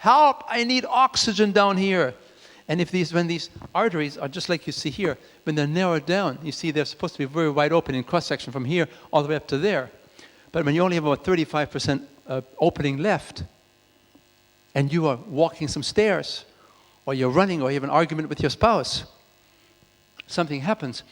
help, I need oxygen down here. And when these arteries are just like you see here, when they're narrowed down, you see they're supposed to be very wide open in cross-section from here all the way up to there. But when you only have about 35% opening left, and you are walking some stairs, or you're running, or you have an argument with your spouse, something happens,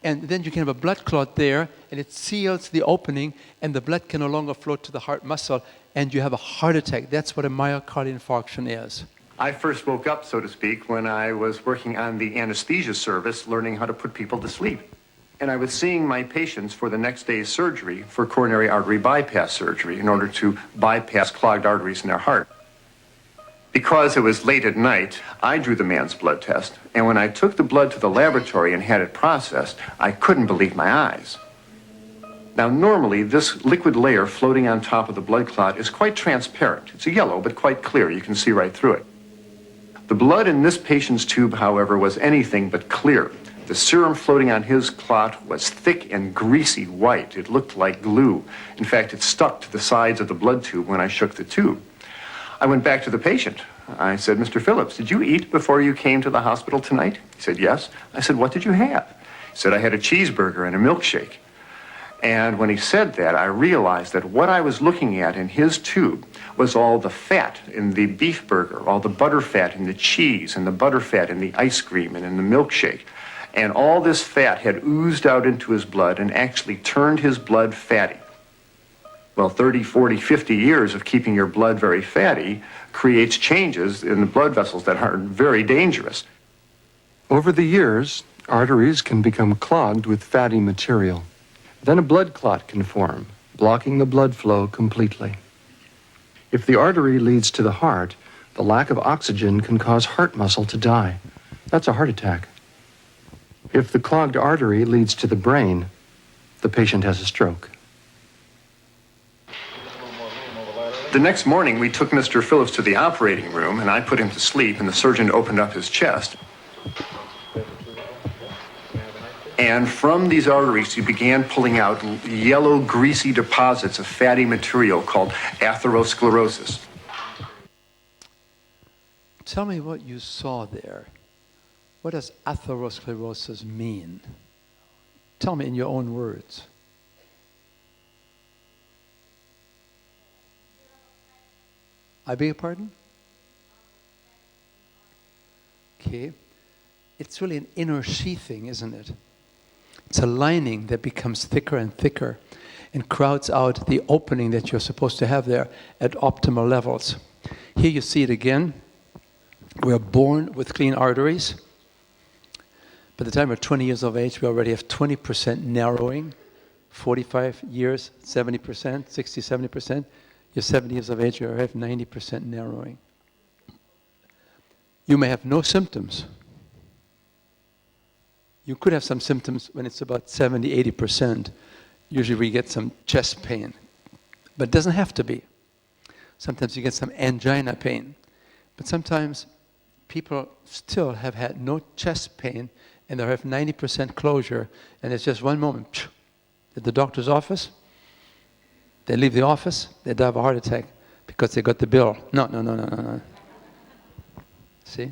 and then you can have a blood clot there, and it seals the opening, and the blood can no longer flow to the heart muscle, and you have a heart attack. That's what a myocardial infarction is. I first woke up, so to speak, when I was working on the anesthesia service, learning how to put people to sleep. And I was seeing my patients for the next day's surgery for coronary artery bypass surgery in order to bypass clogged arteries in their heart. Because it was late at night, I drew the man's blood test, and when I took the blood to the laboratory and had it processed, I couldn't believe my eyes. Now, normally, this liquid layer floating on top of the blood clot is quite transparent. It's a yellow, but quite clear. You can see right through it. The blood in this patient's tube, however, was anything but clear. The serum floating on his clot was thick and greasy white. It looked like glue. In fact, it stuck to the sides of the blood tube when I shook the tube. I went back to the patient. I said, Mr. Phillips, did you eat before you came to the hospital tonight? He said, yes. I said, what did you have? He said, I had a cheeseburger and a milkshake. And when he said that, I realized that what I was looking at in his tube was all the fat in the beef burger, all the butter fat in the cheese, and the butter fat in the ice cream and in the milkshake. And all this fat had oozed out into his blood and actually turned his blood fatty. Well, 30, 40, 50 years of keeping your blood very fatty creates changes in the blood vessels that are very dangerous. Over the years, arteries can become clogged with fatty material. Then a blood clot can form, blocking the blood flow completely. If the artery leads to the heart, the lack of oxygen can cause heart muscle to die. That's a heart attack. If the clogged artery leads to the brain, the patient has a stroke. The next morning, we took Mr. Phillips to the operating room, and I put him to sleep, and the surgeon opened up his chest. And from these arteries, he began pulling out yellow, greasy deposits of fatty material called atherosclerosis. Tell me what you saw there. What does atherosclerosis mean? Tell me in your own words. I beg your pardon? Okay. It's really an inner sheathing, isn't it? It's a lining that becomes thicker and thicker and crowds out the opening that you're supposed to have there at optimal levels. Here you see it again. We're born with clean arteries. By the time we're 20 years of age, we already have 20% narrowing. 45 years, 70%, 60, 70%. You're 70 years of age, you have 90% narrowing. You may have no symptoms. You could have some symptoms when it's about 70, 80%. Usually we get some chest pain, but it doesn't have to be. Sometimes you get some angina pain, but sometimes people still have had no chest pain and they have 90% closure, and it's just one moment. At the doctor's office, they leave the office, they die of a heart attack because they got the bill. No. See?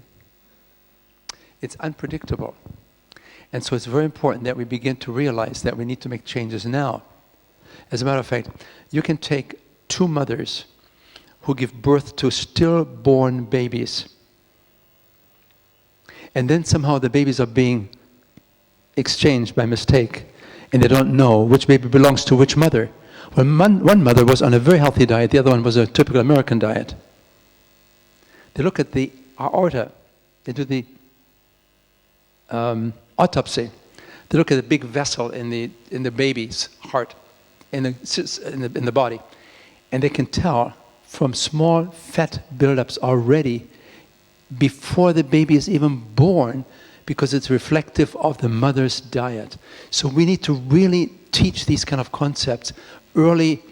It's unpredictable. And so it's very important that we begin to realize that we need to make changes now. As a matter of fact, you can take two mothers who give birth to stillborn babies, and then somehow the babies are being exchanged by mistake, and they don't know which baby belongs to which mother. Well, one mother was on a very healthy diet, the other one was a typical American diet. They look at the aorta, they do the autopsy. They look at the big vessel in the baby's heart, in the body, and they can tell from small fat buildups already before the baby is even born, because it's reflective of the mother's diet. So we need to really teach these kind of concepts early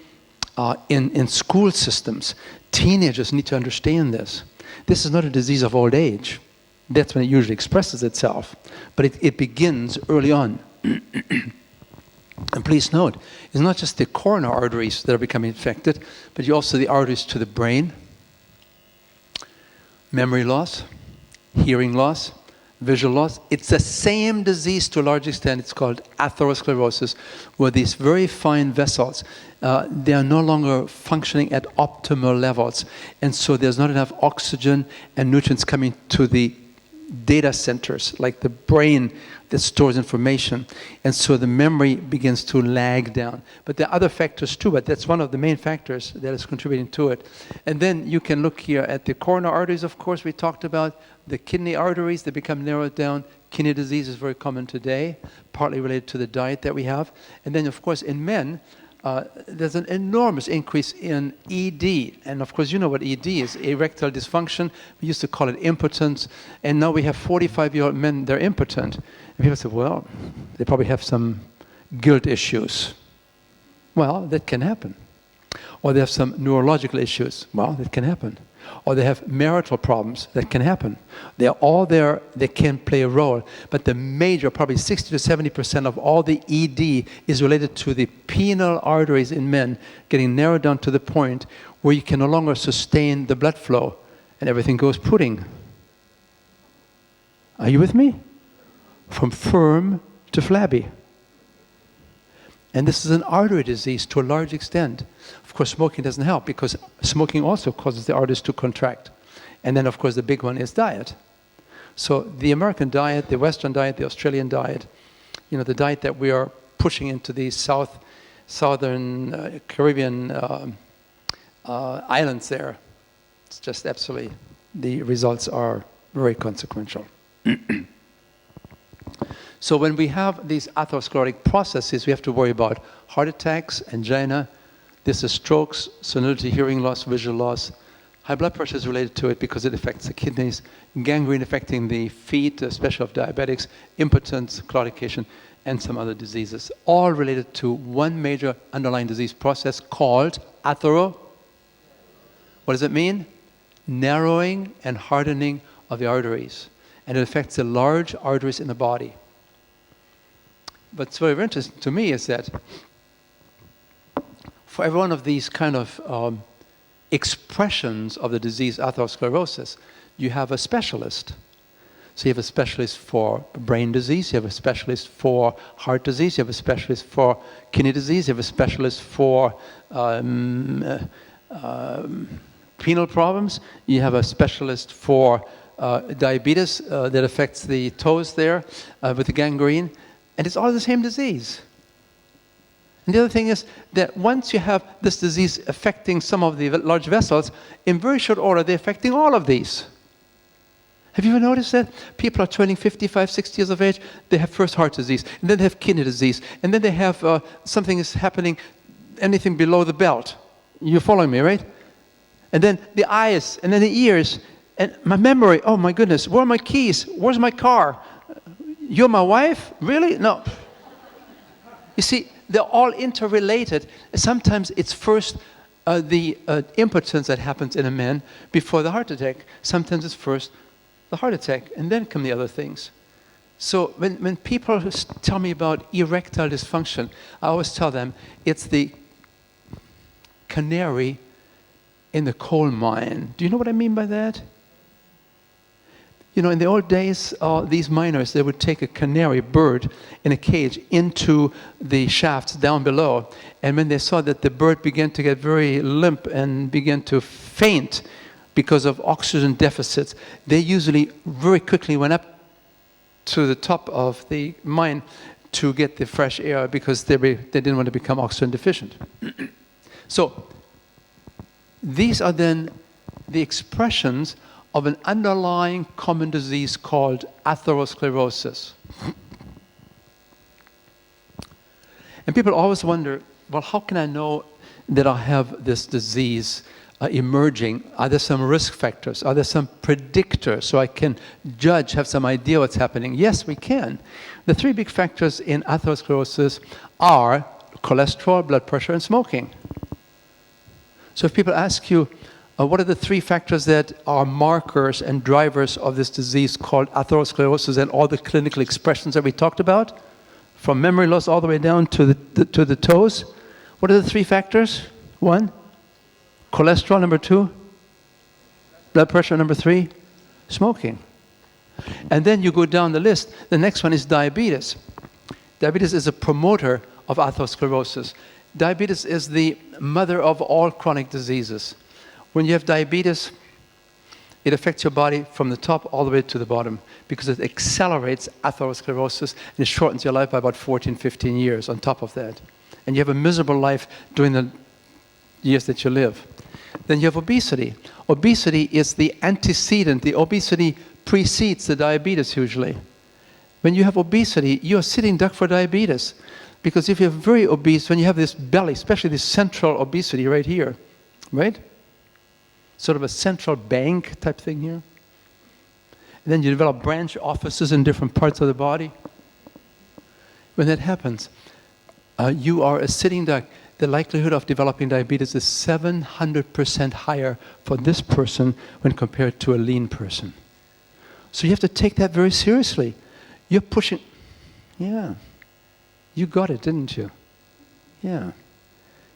in school systems. Teenagers need to understand this. This is not a disease of old age. That's when it usually expresses itself. But it begins early on. And please note, it's not just the coronary arteries that are becoming infected, but also the arteries to the brain, memory loss, hearing loss, visual loss. It's the same disease to a large extent. It's called atherosclerosis, where these very fine vessels, they are no longer functioning at optimal levels. And so there's not enough oxygen and nutrients coming to the data centers, like the brain that stores information. And so the memory begins to lag down. But there are other factors too, but that's one of the main factors that is contributing to it. And then you can look here at the coronary arteries, of course, we talked about. The kidney arteries, they become narrowed down. Kidney disease is very common today, partly related to the diet that we have. And then, of course, in men, there's an enormous increase in ED. And of course, you know what ED is, erectile dysfunction. We used to call it impotence. And now we have 45-year-old men, they're impotent. And people say, well, they probably have some guilt issues. Well, that can happen. Or they have some neurological issues. Well, that can happen. Or they have marital problems. That can happen. They're all there. They can play a role. But the major, probably 60 to 70% of all the ED is related to the penile arteries in men getting narrowed down to the point where you can no longer sustain the blood flow and everything goes pudding. Are you with me? From firm to flabby. And this is an artery disease to a large extent. Of course, smoking doesn't help because smoking also causes the arteries to contract. And then, of course, the big one is diet. So the American diet, the Western diet, the Australian diet, you know, the diet that we are pushing into these southern Caribbean islands there, it's just absolutely, the results are very consequential. So when we have these atherosclerotic processes, we have to worry about heart attacks, angina, this is strokes, senility, hearing loss, visual loss. High blood pressure is related to it because it affects the kidneys, gangrene affecting the feet, especially of diabetics, impotence, claudication, and some other diseases, all related to one major underlying disease process called What does it mean? Narrowing and hardening of the arteries. And it affects the large arteries in the body. What's very interesting to me is that for every one of these kind of expressions of the disease atherosclerosis, you have a specialist. So you have a specialist for brain disease, you have a specialist for heart disease, you have a specialist for kidney disease, you have a specialist for penile problems, you have a specialist for diabetes that affects the toes there with the gangrene, and it's all the same disease. And the other thing is that once you have this disease affecting some of the large vessels, in very short order, they're affecting all of these. Have you ever noticed that? People are turning 55, 60 years of age, they have first heart disease, and then they have kidney disease, and then they have something is happening, anything below the belt. You're following me, right? And then the eyes, and then the ears, and my memory, oh my goodness, where are my keys? Where's my car? You're my wife? Really? No. You see, they're all interrelated. Sometimes it's first the impotence that happens in a man before the heart attack. Sometimes it's first the heart attack, and then come the other things. So when people tell me about erectile dysfunction, I always tell them it's the canary in the coal mine. Do you know what I mean by that? You know, in the old days, these miners, they would take a canary bird in a cage into the shafts down below. And when they saw that the bird began to get very limp and began to faint because of oxygen deficits, they usually very quickly went up to the top of the mine to get the fresh air because they didn't want to become oxygen deficient. So these are then the expressions of an underlying common disease called atherosclerosis. And people always wonder, well, how can I know that I have this disease emerging? Are there some risk factors? Are there some predictors so I can judge, have some idea what's happening? Yes, we can. The three big factors in atherosclerosis are cholesterol, blood pressure, and smoking. So if people ask you, what are the three factors that are markers and drivers of this disease called atherosclerosis and all the clinical expressions that we talked about? From memory loss all the way down to the toes. What are the three factors? 1, cholesterol. Number 2, blood pressure. Number 3, Smoking. And then you go down the list. The next one is diabetes. Diabetes is a promoter of atherosclerosis. Diabetes is the mother of all chronic diseases. When you have diabetes, it affects your body from the top all the way to the bottom because it accelerates atherosclerosis and it shortens your life by about 14, 15 years on top of that. And you have a miserable life during the years that you live. Then you have obesity. Obesity is the antecedent. The obesity precedes the diabetes usually. When you have obesity, you're sitting duck for diabetes. Because if you're very obese, when you have this belly, especially this central obesity right here, right? Sort of a central bank type thing here. And then you develop branch offices in different parts of the body. When that happens, you are a sitting duck. The likelihood of developing diabetes is 700% higher for this person when compared to a lean person. So you have to take that very seriously. You're pushing, yeah. You got it, didn't you? Yeah.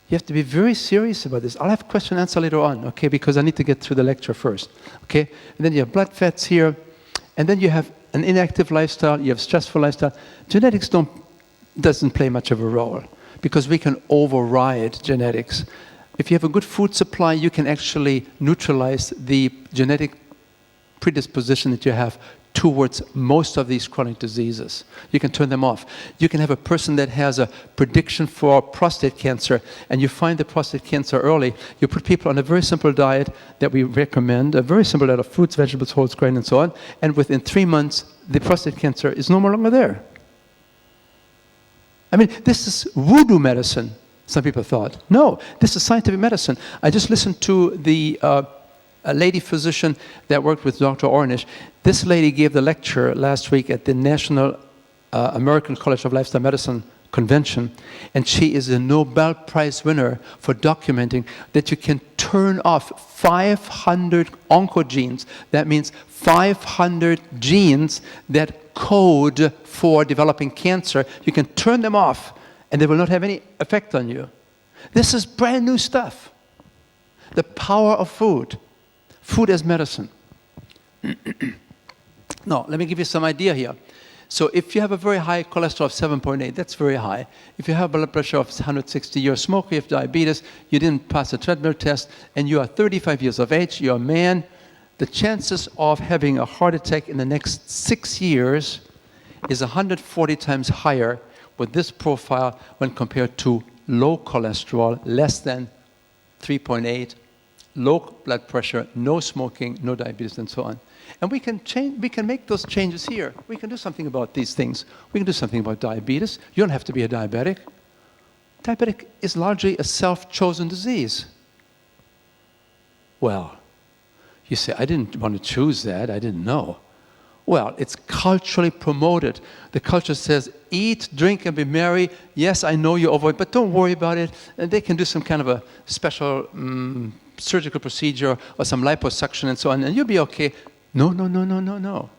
You have to be very serious about this. I'll have question and answer later on, okay, because I need to get through the lecture first, okay? And then you have blood fats here, and then you have an inactive lifestyle, you have stressful lifestyle. Genetics doesn't play much of a role because we can override genetics. If you have a good food supply, you can actually neutralize the genetic predisposition that you have towards most of these chronic diseases. You can turn them off. You can have a person that has a prediction for prostate cancer, and you find the prostate cancer early. You put people on a very simple diet that we recommend, a very simple diet of fruits, vegetables, whole grain, and so on, and within 3 months, the prostate cancer is no longer there. I mean, this is voodoo medicine, some people thought. No, this is scientific medicine. I just listened to a lady physician that worked with Dr. Ornish. This lady gave the lecture last week at the National American College of Lifestyle Medicine convention, and she is a Nobel Prize winner for documenting that you can turn off 500 oncogenes. That means 500 genes that code for developing cancer. You can turn them off, and they will not have any effect on you. This is brand new stuff. The power of food. Food as medicine. Now, let me give you some idea here. So if you have a very high cholesterol of 7.8, that's very high. If you have blood pressure of 160, you're a smoker, you have diabetes, you didn't pass a treadmill test, and you are 35 years of age, you're a man, the chances of having a heart attack in the next 6 years is 140 times higher with this profile when compared to low cholesterol, less than 3.8, low blood pressure, no smoking, no diabetes, and so on. And we can make those changes here. We can do something about these things. We can do something about diabetes. You don't have to be a diabetic. Diabetic is largely a self-chosen disease. Well, you say, I didn't want to choose that. I didn't know. Well, it's culturally promoted. The culture says, eat, drink, and be merry. Yes, I know you avoid, but don't worry about it. And they can do some kind of a special surgical procedure or some liposuction and so on, and you'll be okay. No, no, no, no, no, no.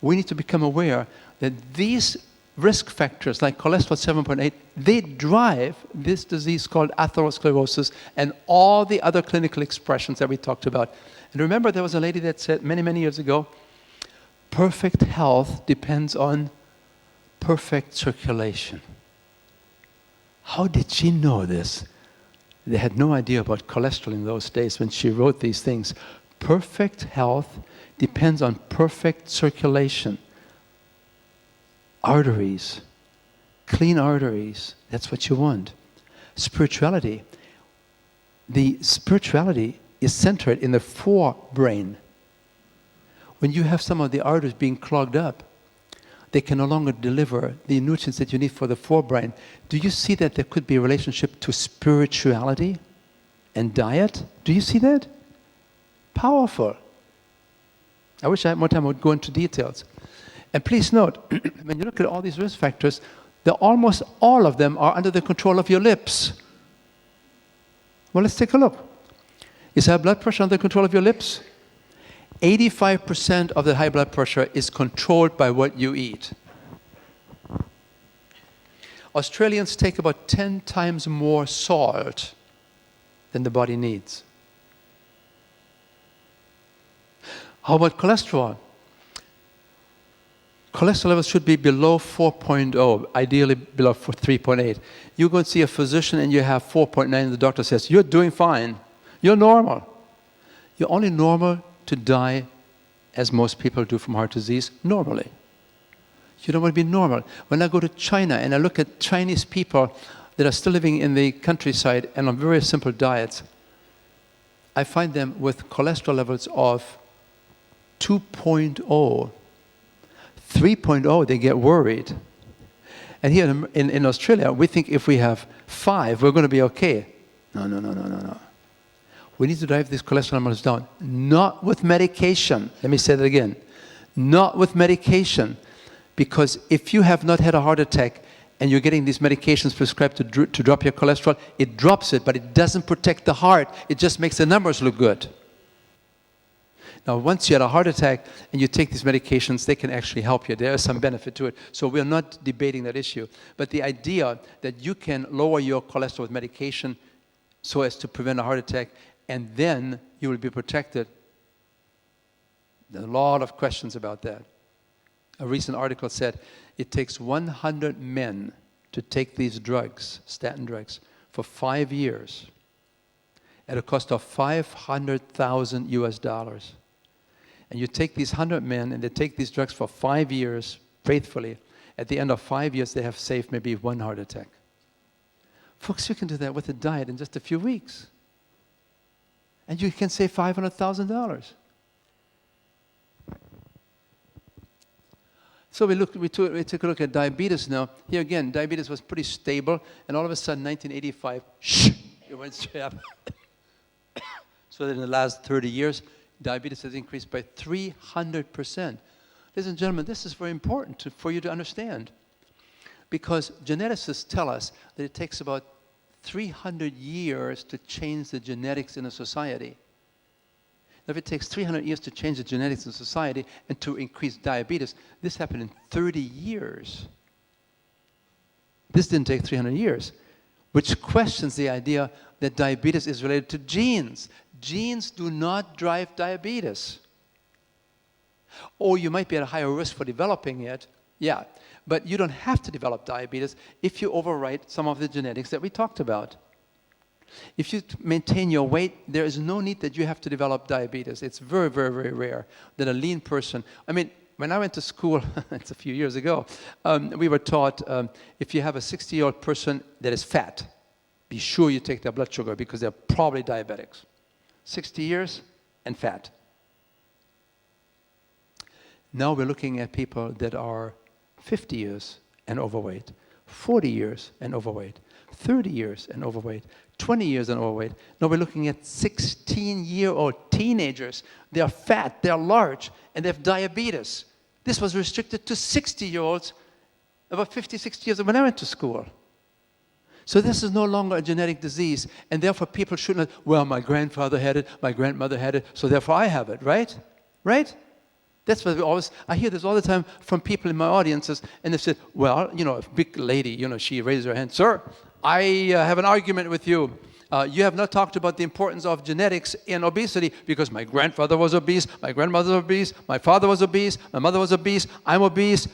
We need to become aware that these risk factors like cholesterol 7.8, they drive this disease called atherosclerosis and all the other clinical expressions that we talked about. And remember, there was a lady that said many, many years ago, perfect health depends on perfect circulation. How did she know this? They had no idea about cholesterol in those days when she wrote these things. Perfect health depends on perfect circulation. Arteries, clean arteries, that's what you want. Spirituality. The spirituality is centered in the forebrain. When you have some of the arteries being clogged up, they can no longer deliver the nutrients that you need for the forebrain. Do you see that there could be a relationship to spirituality and diet? Do you see that? Powerful. I wish I had more time, I would go into details. And please note, when you look at all these risk factors, almost all of them are under the control of your lips. Well, let's take a look. Is high blood pressure under control of your lips? 85% of the high blood pressure is controlled by what you eat. Australians take about 10 times more salt than the body needs. How about cholesterol? Cholesterol levels should be below 4.0, ideally below 3.8. You go and see a physician and you have 4.9 and the doctor says, you're doing fine. You're normal. You're only normal to die, as most people do from heart disease, normally. You don't want to be normal. When I go to China and I look at Chinese people that are still living in the countryside and on very simple diets, I find them with cholesterol levels of 2.0. 3.0, they get worried. And here in Australia, we think if we have 5, we're going to be okay. No. We need to drive these cholesterol numbers down. Not with medication. Let me say that again. Not with medication. Because if you have not had a heart attack and you're getting these medications prescribed to drop your cholesterol, it drops it, but it doesn't protect the heart. It just makes the numbers look good. Now, once you had a heart attack and you take these medications, they can actually help you. There is some benefit to it. So we're not debating that issue. But the idea that you can lower your cholesterol with medication so as to prevent a heart attack, and then you will be protected, there are a lot of questions about that. A recent article said it takes 100 men to take these drugs, statin drugs, for 5 years at a cost of $500,000 US. And you take these 100 men and they take these drugs for 5 years faithfully. At the end of 5 years, they have saved maybe 1 heart attack. Folks, you can do that with a diet in just a few weeks. And you can save $500,000. So we took a look at diabetes now. Here again, diabetes was pretty stable, and all of a sudden, 1985, it went straight up. So that in the last 30 years, diabetes has increased by 300%. Ladies and gentlemen, this is very important for you to understand, because geneticists tell us that it takes about 300 years to change the genetics in a society. Now, if it takes 300 years to change the genetics in society and to increase diabetes, this happened in 30 years. This didn't take 300 years, which questions the idea that diabetes is related to genes. Genes do not drive diabetes. Or you might be at a higher risk for developing it, yeah, but you don't have to develop diabetes if you overwrite some of the genetics that we talked about. If you maintain your weight, there is no need that you have to develop diabetes. It's very, very, very rare that a lean person, I mean, when I went to school, it's a few years ago, we were taught if you have a 60-year-old person that is fat, be sure you take their blood sugar because they're probably diabetics. 60 years and fat. Now we're looking at people that are 50 years and overweight, 40 years and overweight, 30 years and overweight, 20 years and overweight. Now we're looking at 16-year-old teenagers. They are fat, they are large, and they have diabetes. This was restricted to 60-year-olds about 50, 60 years when I went to school. So this is no longer a genetic disease, and therefore people shouldn't, well, my grandfather had it, my grandmother had it, so therefore I have it, right? Right? That's what I hear this all the time from people in my audiences, and they said, well, you know, a big lady, you know, she raised her hand, sir, I have an argument with you. You have not talked about the importance of genetics in obesity because my grandfather was obese, my grandmother was obese, my father was obese, my mother was obese, I'm obese.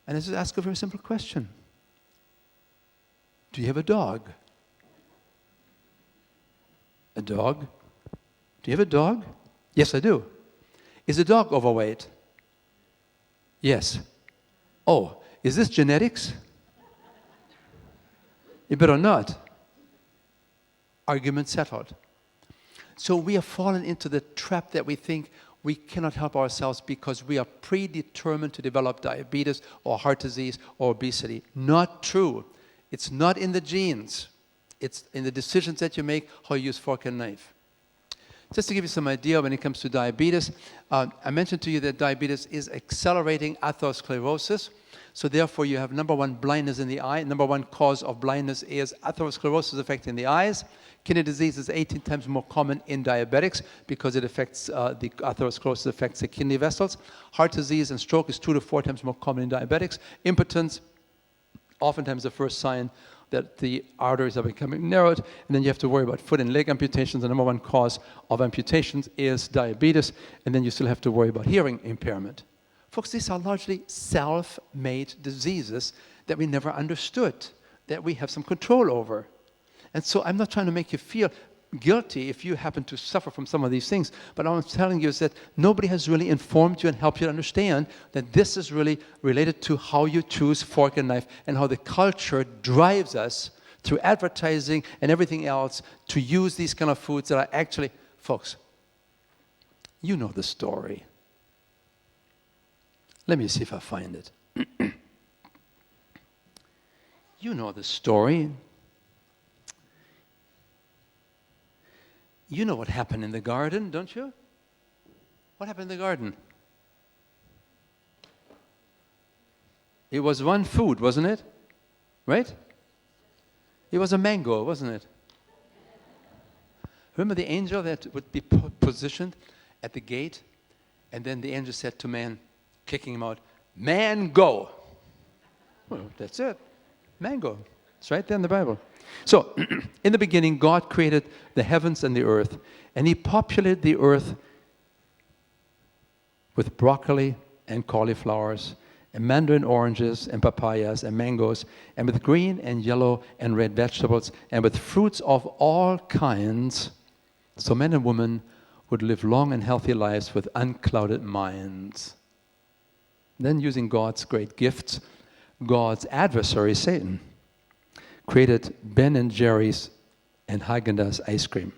And I just ask a very simple question. Do you have a dog? A dog? Do you have a dog? Yes, I do. Is the dog overweight? Yes. Oh, is this genetics? You better not. Argument settled. So we have fallen into the trap that we think we cannot help ourselves because we are predetermined to develop diabetes or heart disease or obesity. Not true. It's not in the genes. It's in the decisions that you make, how you use fork and knife. Just to give you some idea when it comes to diabetes, I mentioned to you that diabetes is accelerating atherosclerosis. So therefore, you have number one, blindness in the eye. Number one cause of blindness is atherosclerosis affecting the eyes. Kidney disease is 18 times more common in diabetics because it affects, the atherosclerosis affects the kidney vessels. Heart disease and stroke is 2 to 4 times more common in diabetics. Impotence, oftentimes the first sign that the arteries are becoming narrowed, and then you have to worry about foot and leg amputations. The number one cause of amputations is diabetes, and then you still have to worry about hearing impairment. Folks, these are largely self-made diseases that we never understood, that we have some control over. And so I'm not trying to make you feel guilty if you happen to suffer from some of these things, but all I'm telling you is that nobody has really informed you and helped you to understand that this is really related to how you choose fork and knife and how the culture drives us through advertising and everything else to use these kind of foods that are actually, folks, you know the story. Let me see if I find it. You know the story. You know what happened in the garden, don't you? What happened in the garden? It was one food, wasn't it? Right? It was a mango, wasn't it? Remember the angel that would be positioned at the gate, and then the angel said to man, kicking him out, "Man, go." Well, that's it. Mango. It's right there in the Bible. So, in the beginning, God created the heavens and the earth, and He populated the earth with broccoli and cauliflowers, and mandarin oranges and papayas and mangoes, and with green and yellow and red vegetables, and with fruits of all kinds, so men and women would live long and healthy lives with unclouded minds. Then, using God's great gifts, God's adversary, Satan, created Ben & Jerry's and Haagen-Dazs ice cream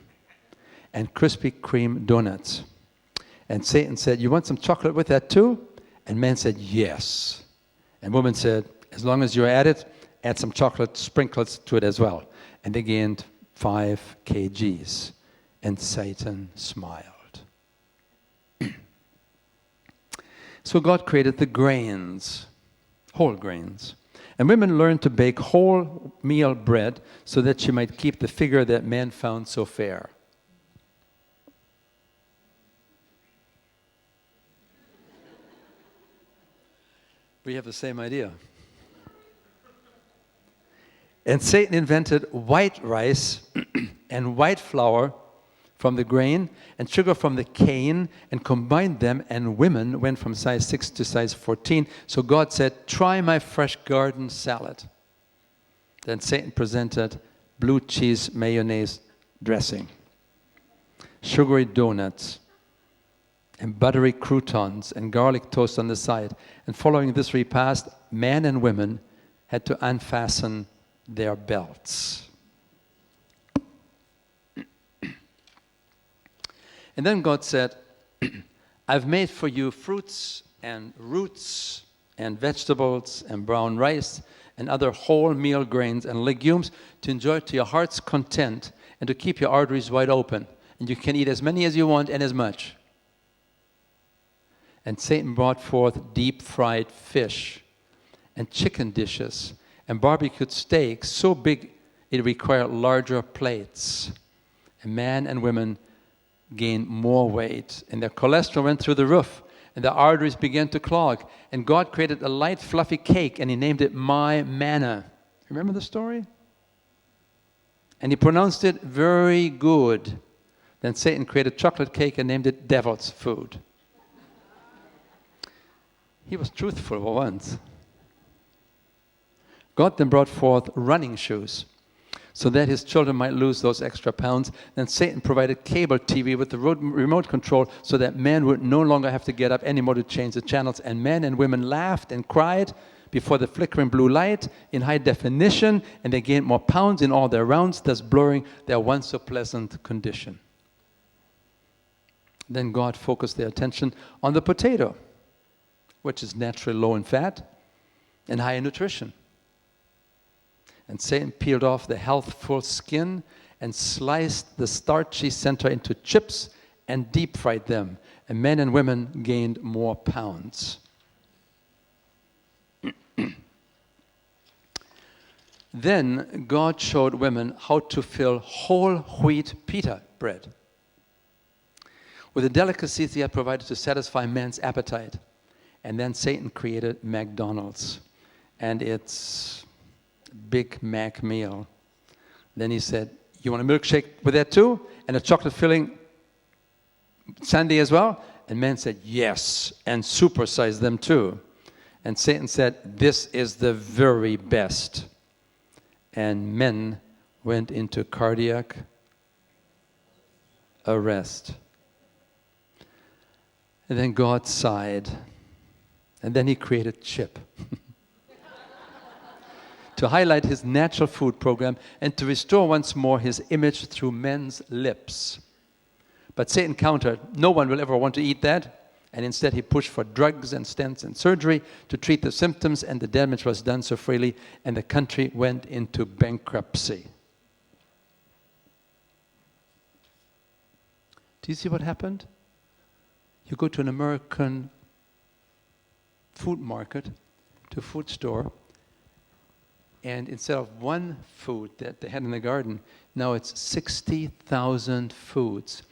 and Krispy Kreme donuts. And Satan said, "You want some chocolate with that too?" And man said, "Yes." And woman said, "As long as you're at it, add some chocolate sprinkles to it as well." And they gained 5 kgs. And Satan smiled. So God created the grains, whole grains. And women learned to bake wholemeal bread so that she might keep the figure that man found so fair. We have the same idea. And Satan invented white rice and white flour from the grain and sugar from the cane and combined them, and women went from size 6 to size 14. So God said, "Try my fresh garden salad." Then Satan presented blue cheese mayonnaise dressing, sugary donuts, and buttery croutons and garlic toast on the side. And following this repast, men and women had to unfasten their belts. And then God said, "I've made for you fruits and roots and vegetables and brown rice and other wholemeal grains and legumes to enjoy to your heart's content and to keep your arteries wide open. And you can eat as many as you want and as much." And Satan brought forth deep-fried fish and chicken dishes and barbecued steaks so big it required larger plates. And men and women gained more weight, and their cholesterol went through the roof, and their arteries began to clog. And God created a light, fluffy cake, and He named it My Manna. Remember the story? And He pronounced it very good. Then Satan created chocolate cake and named it Devil's Food. He was truthful for once. God then brought forth running shoes so that His children might lose those extra pounds. Then Satan provided cable TV with the remote control so that men would no longer have to get up anymore to change the channels. And men and women laughed and cried before the flickering blue light in high definition, and they gained more pounds in all their rounds, thus blurring their once so pleasant condition. Then God focused their attention on the potato, which is naturally low in fat and high in nutrition. And Satan peeled off the healthful skin and sliced the starchy center into chips and deep fried them. And men and women gained more pounds. Then God showed women how to fill whole wheat pita bread with the delicacies He had provided to satisfy man's appetite. And then Satan created McDonald's. And it's Big Mac meal. Then he said, you want a milkshake with that too? And a chocolate filling sundae as well? And man said, yes, and supersize them too. And Satan said, this is the very best. And men went into cardiac arrest. And then God sighed. And then he created CHIP to highlight his natural food program and to restore once more his image through men's lips. But Satan countered, no one will ever want to eat that. And instead he pushed for drugs and stents and surgery to treat the symptoms, and the damage was done so freely, and the country went into bankruptcy. Do you see what happened? You go to an American food market, to a food store, and instead of one food that they had in the garden, now it's 60,000 foods.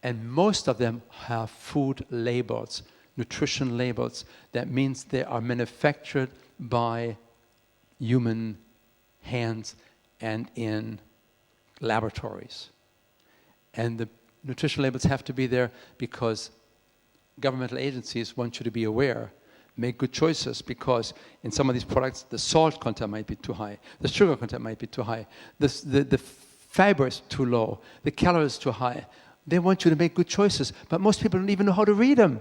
And most of them have food labels, nutrition labels. That means they are manufactured by human hands and in laboratories. And the nutrition labels have to be there because governmental agencies want you to be aware. Make good choices, because in some of these products, the salt content might be too high, the sugar content might be too high, the fiber is too low, the calories too high. They want you to make good choices, but most people don't even know how to read them.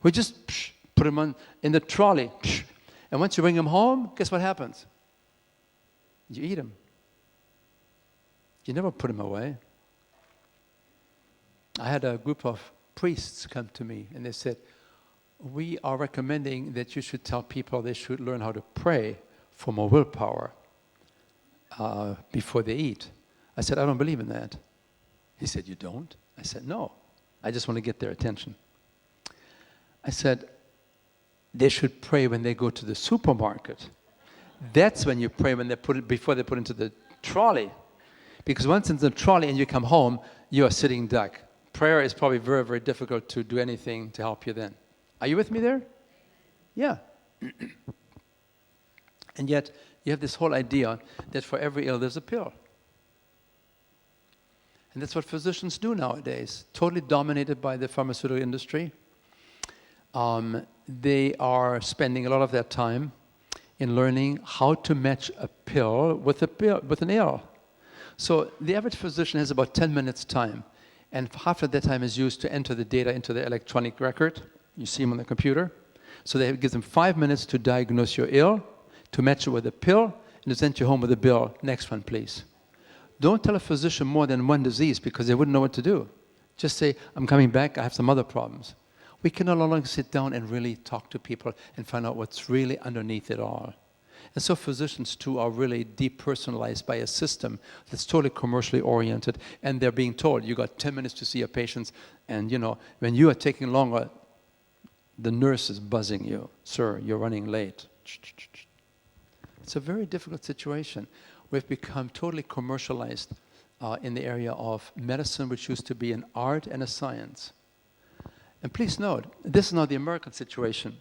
We just put them in the trolley, and once you bring them home, guess what happens? You eat them. You never put them away. I had a group of priests come to me, and they said, we are recommending that you should tell people they should learn how to pray for more willpower before they eat. I said, I don't believe in that. He said, you don't? I said, no. I just want to get their attention. I said, they should pray when they go to the supermarket. That's when you pray, when they put it, before they put it into the trolley. Because once it's in the trolley and you come home, you are sitting duck. Prayer is probably very, very difficult to do anything to help you then. Are you with me there? Yeah. And yet, you have this whole idea that for every ill, there's a pill. And that's what physicians do nowadays, totally dominated by the pharmaceutical industry. They are spending a lot of their time in learning how to match a pill with an ill. So the average physician has about 10 minutes time, and half of that time is used to enter the data into the electronic record. You see them on the computer. So they give them 5 minutes to diagnose your ill, to match it with a pill, and to send you home with a bill. Next one, please. Don't tell a physician more than one disease, because they wouldn't know what to do. Just say, I'm coming back, I have some other problems. We can no longer sit down and really talk to people and find out what's really underneath it all. And so physicians too are really depersonalized by a system that's totally commercially oriented, and they're being told, you got 10 minutes to see your patients, and you know, when you are taking longer, the nurse is buzzing you. Sir, you're running late. It's a very difficult situation. We've become totally commercialized in the area of medicine, which used to be an art and a science. And please note, this is not the American situation.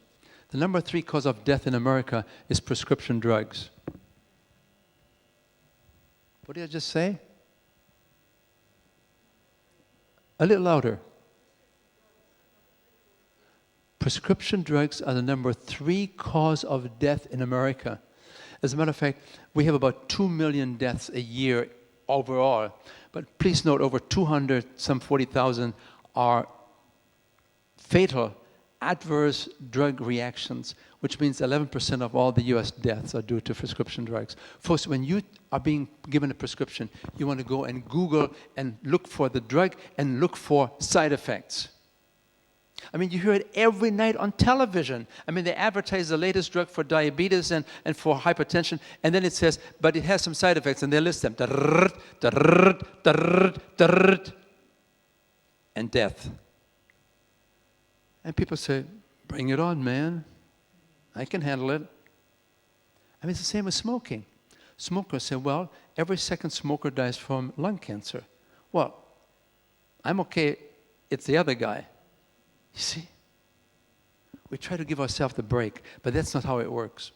The number 3 cause of death in America is prescription drugs. What did I just say? A little louder. Prescription drugs are the number 3 cause of death in America. As a matter of fact, we have about 2 million deaths a year overall. But please note, over 200, some 40,000 are fatal adverse drug reactions, which means 11% of all the US deaths are due to prescription drugs. Folks, when you are being given a prescription, you want to go and Google and look for the drug and look for side effects. I mean, you hear it every night on television. I mean, they advertise the latest drug for diabetes and for hypertension, and then it says, but it has some side effects, and they list them. And death. And people say, bring it on, man. I can handle it. I mean, it's the same with smoking. Smokers say, well, every second smoker dies from lung cancer. Well, I'm okay. It's the other guy. You see? We try to give ourselves the break, but that's not how it works.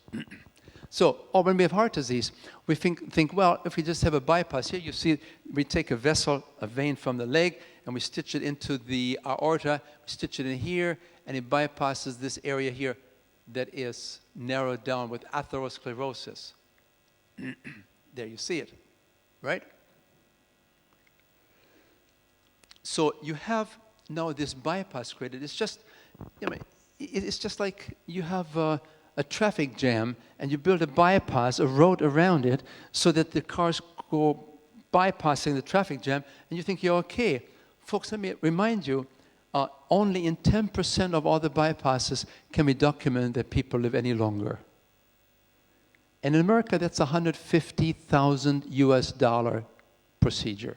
So, or when we have heart disease, we think, well, if we just have a bypass here, you see, we take a vessel, a vein from the leg, and we stitch it into the aorta, we stitch it in here, and it bypasses this area here that is narrowed down with atherosclerosis. There you see it, right? So you have now this bypass created. It's just, it's just like you have a traffic jam and you build a bypass, a road around it, so that the cars go bypassing the traffic jam, and you think you're okay. Folks, let me remind you, only in 10% of all the bypasses can we document that people live any longer. And in America, that's $150,000 US procedure.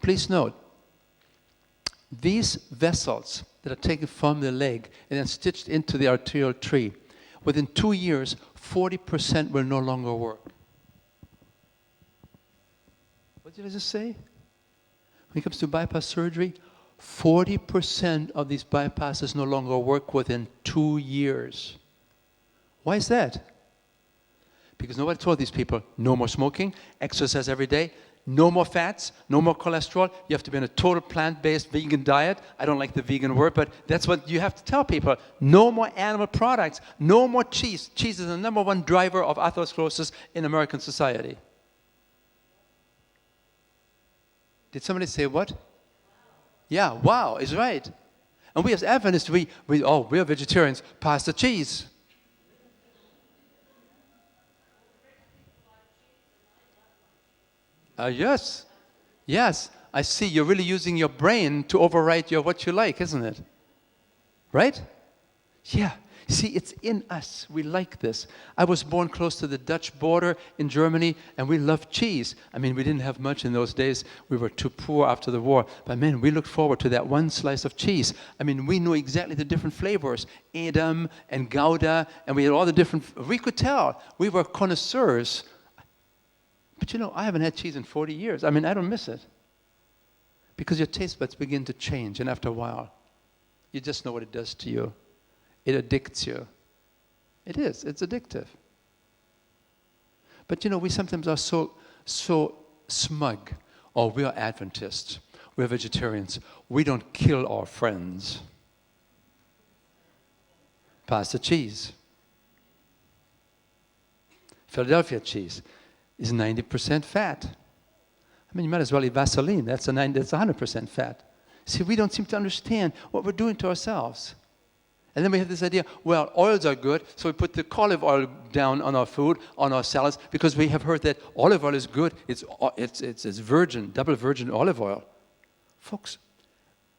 Please note, these vessels that are taken from the leg and then stitched into the arterial tree, within 2 years, 40% will no longer work. What did I just say? When it comes to bypass surgery, 40% of these bypasses no longer work within 2 years. Why is that? Because nobody told these people, no more smoking, exercise every day, no more fats, no more cholesterol. You have to be on a total plant-based vegan diet. I don't like the vegan word, but that's what you have to tell people. No more animal products, no more cheese. Cheese is the #1 driver of atherosclerosis in American society. Did somebody say what? Yeah, wow, is right. And we as Adventists, we are vegetarians, pass the cheese. Yes. I see you're really using your brain to override what you like, isn't it? Right? Yeah. See, it's in us. We like this. I was born close to the Dutch border in Germany, and we loved cheese. I mean, we didn't have much in those days. We were too poor after the war. But man, we looked forward to that one slice of cheese. I mean, we knew exactly the different flavors, Edam and Gouda, and we had all the different, we could tell. We were connoisseurs. But I haven't had cheese in 40 years. I mean, I don't miss it. Because your taste buds begin to change, and after a while, you just know what it does to you. It addicts you. It is. It's addictive. But we sometimes are so smug. Oh, we are Adventists. We're vegetarians. We don't kill our friends. Pass the cheese. Philadelphia cheese is 90% fat. I mean, you might as well eat Vaseline. That's 100% fat. See, we don't seem to understand what we're doing to ourselves. And then we have this idea, well, oils are good, so we put the olive oil down on our food, on our salads, because we have heard that olive oil is good. It's virgin, double virgin olive oil. Folks,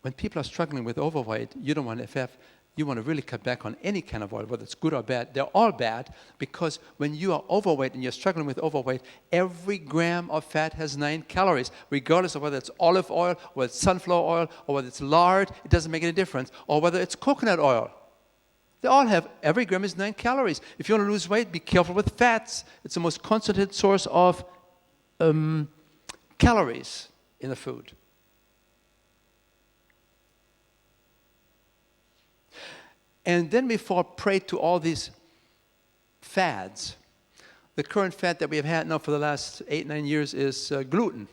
when people are struggling with overweight, you don't want FF. You want to really cut back on any kind of oil, whether it's good or bad. They're all bad, because when you are overweight and you're struggling with overweight, every gram of fat has 9 calories, regardless of whether it's olive oil, whether it's sunflower oil, or whether it's lard. It doesn't make any difference. Or whether it's coconut oil. They all have, every gram is 9 calories. If you want to lose weight, be careful with fats. It's the most concentrated source of calories in the food. And then we fall prey to all these fads. The current fad that we have had now for the last 8-9 years is gluten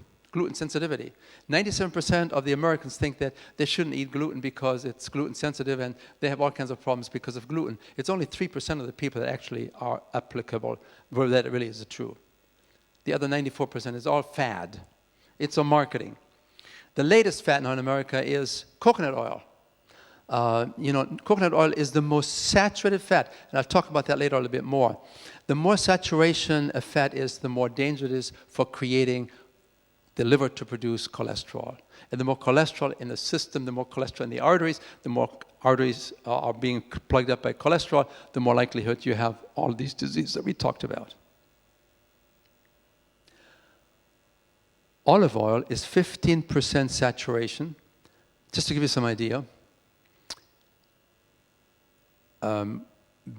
sensitivity. 97% of the Americans think that they shouldn't eat gluten because it's gluten sensitive, and they have all kinds of problems because of gluten. It's only 3% of the people that actually are applicable, where that really is true. The other 94% is all fad. It's all marketing. The latest fad now in America is coconut oil. Coconut oil is the most saturated fat, and I'll talk about that later a little bit more. The more saturation a fat is, the more danger it is for creating the liver to produce cholesterol. And the more cholesterol in the system, the more cholesterol in the arteries, the more arteries are being plugged up by cholesterol, the more likelihood you have all these diseases that we talked about. Olive oil is 15% saturation. Just to give you some idea,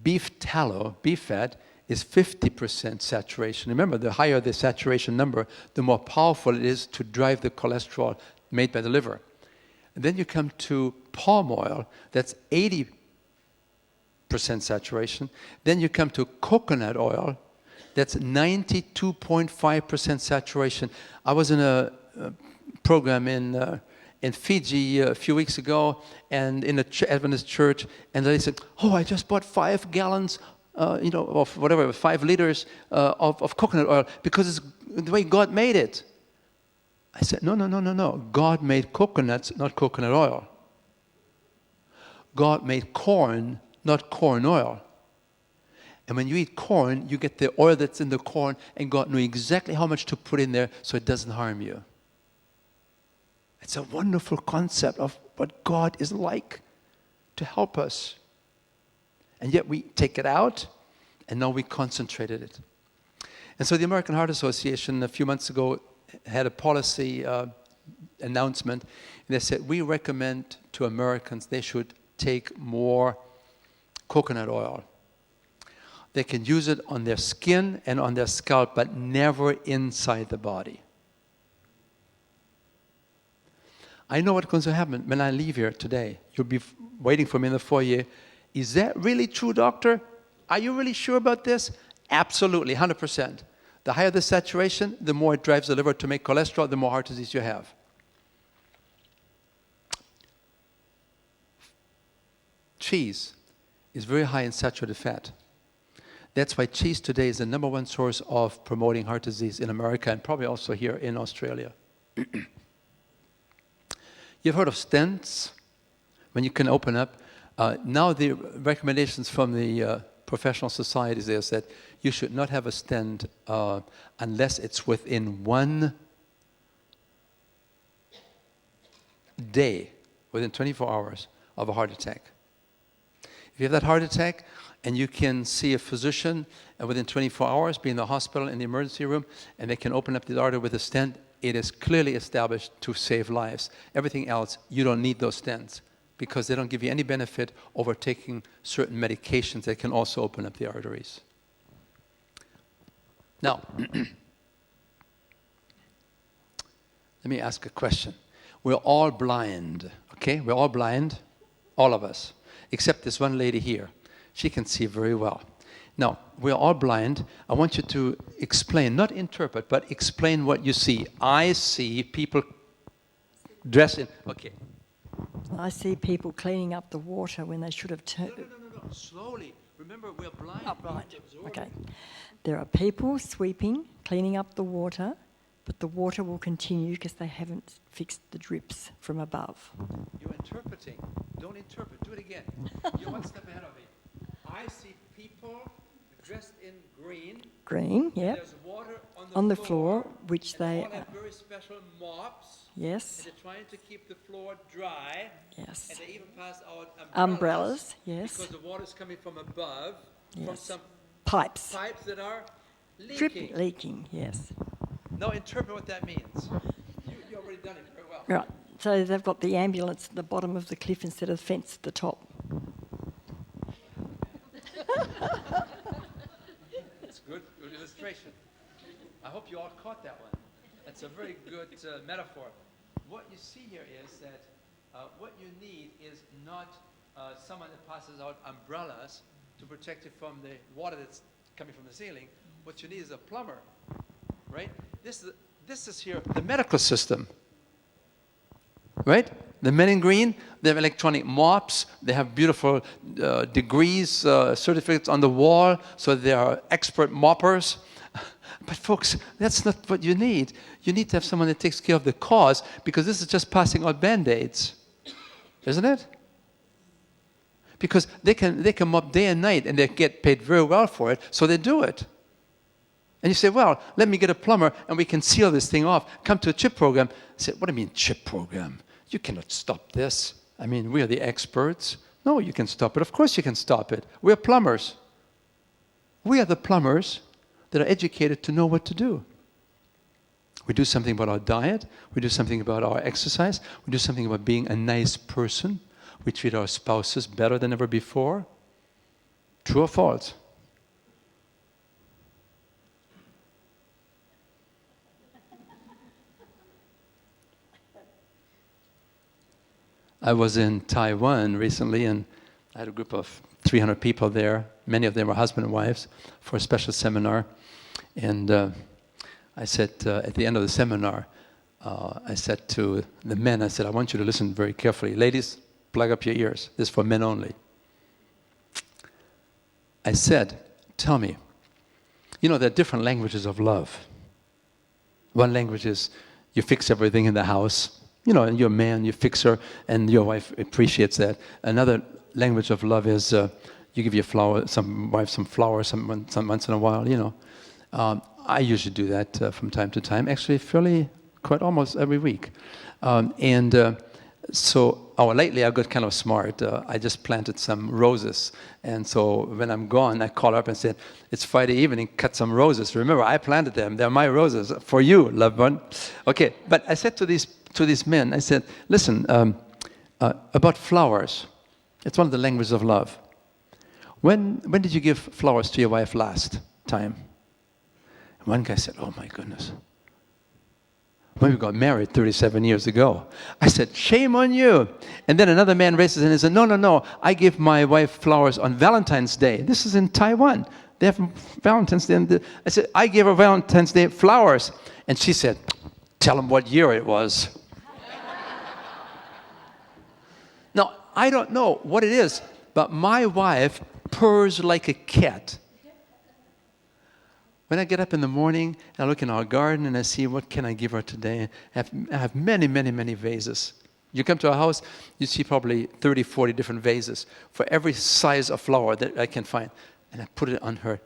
beef tallow, beef fat, is 50% saturation. Remember, the higher the saturation number, the more powerful it is to drive the cholesterol made by the liver. And then you come to palm oil, that's 80% saturation. Then you come to coconut oil. That's 92.5% saturation. I was in a program in Fiji a few weeks ago, and in an Adventist church, and they said, "Oh, I just bought 5 gallons, of whatever, 5 liters of coconut oil because it's the way God made it." I said, no. God made coconuts, not coconut oil. God made corn, not corn oil. And when you eat corn, you get the oil that's in the corn, and God knew exactly how much to put in there so it doesn't harm you. It's a wonderful concept of what God is like to help us. And yet we take it out, and now we concentrated it. And so the American Heart Association a few months ago had a policy announcement. And they said, we recommend to Americans they should take more coconut oil. They can use it on their skin and on their scalp, but never inside the body. I know what's going to happen when I leave here today. You'll be waiting for me in the foyer. Is that really true, doctor? Are you really sure about this? Absolutely, 100%. The higher the saturation, the more it drives the liver to make cholesterol, the more heart disease you have. Cheese is very high in saturated fat. That's why cheese today is the #1 source of promoting heart disease in America and probably also here in Australia. You've heard of stents, when you can open up. Now the recommendations from the professional societies is that you should not have a stent unless it's within 1 day, within 24 hours of a heart attack. If you have that heart attack and you can see a physician and within 24 hours, be in the hospital in the emergency room, and they can open up the artery with a stent, it is clearly established to save lives. Everything else, you don't need those stents because they don't give you any benefit over taking certain medications that can also open up the arteries. Now, let me ask a question. We're all blind, okay? We're all blind, all of us, except this one lady here. She can see very well. Now, we're all blind. I want you to explain, not interpret, but explain what you see. I see people dressed in, okay. I see people cleaning up the water when they should have turned. No. Slowly. Remember, we're blind. Oh, blind. Okay. There are people sweeping, cleaning up the water, but the water will continue because they haven't fixed the drips from above. You're interpreting. Don't interpret. Do it again. You're one step ahead of me. I see people dressed in green. Green, yeah. There's water On the floor, which and they all have very special mops. Yes. And they're trying to keep the floor dry. Yes. And they even pass out Umbrellas, yes. Because the water's coming from above, from Yes. some Pipes. pipes that are leaking. Leaking, yes. Now interpret what that means. You already done it very well. Right. So they've got the ambulance at the bottom of the cliff instead of the fence at the top. That's good illustration. I hope you all caught that one. That's a very good metaphor. What you see here is that what you need is not someone that passes out umbrellas to protect you from the water that's coming from the ceiling. What you need is a plumber, right? This is here the medical system, right? The men in green, they have electronic mops. They have beautiful degrees, certificates on the wall, so they are expert moppers. But folks, that's not what you need. You need to have someone that takes care of the cause, because this is just passing out Band-Aids, isn't it? Because they can mop day and night, and they get paid very well for it, so they do it. And you say, well, let me get a plumber, and we can seal this thing off. Come to a CHIP program. I say, what do you mean CHIP program? You cannot stop this. I mean, we are the experts. No, you can stop it. Of course you can stop it. We're plumbers. We are the plumbers that are educated to know what to do. We do something about our diet. We do something about our exercise. We do something about being a nice person. We treat our spouses better than ever before. True or false? I was in Taiwan recently, and I had a group of 300 people there. Many of them were husband and wives for a special seminar. And I said, at the end of the seminar, I said to the men, I said, I want you to listen very carefully. Ladies, plug up your ears. This is for men only. I said, tell me, there are different languages of love. One language is you fix everything in the house, and you're a man, you fix her, and your wife appreciates that. Another language of love is you give your flowers, some flowers once in a while, I usually do that from time to time, actually quite almost every week. Lately I got kind of smart. I just planted some roses. And so when I'm gone, I call her up and said, it's Friday evening, cut some roses. Remember, I planted them. They're my roses for you, loved one. Okay, but I said to these men, I said, listen, about flowers, it's one of the languages of love. When did you give flowers to your wife last time? And one guy said, oh my goodness. When we got married 37 years ago. I said, shame on you. And then another man raised his hand and said, no, I give my wife flowers on Valentine's Day. This is in Taiwan. They have Valentine's Day. I said, I gave her Valentine's Day flowers. And she said, tell him what year it was. Now, I don't know what it is, but my wife purrs like a cat. When I get up in the morning, I look in our garden and I see what can I give her today. I have many, many, many vases. You come to our house, you see probably 30, 40 different vases for every size of flower that I can find. And I put it on her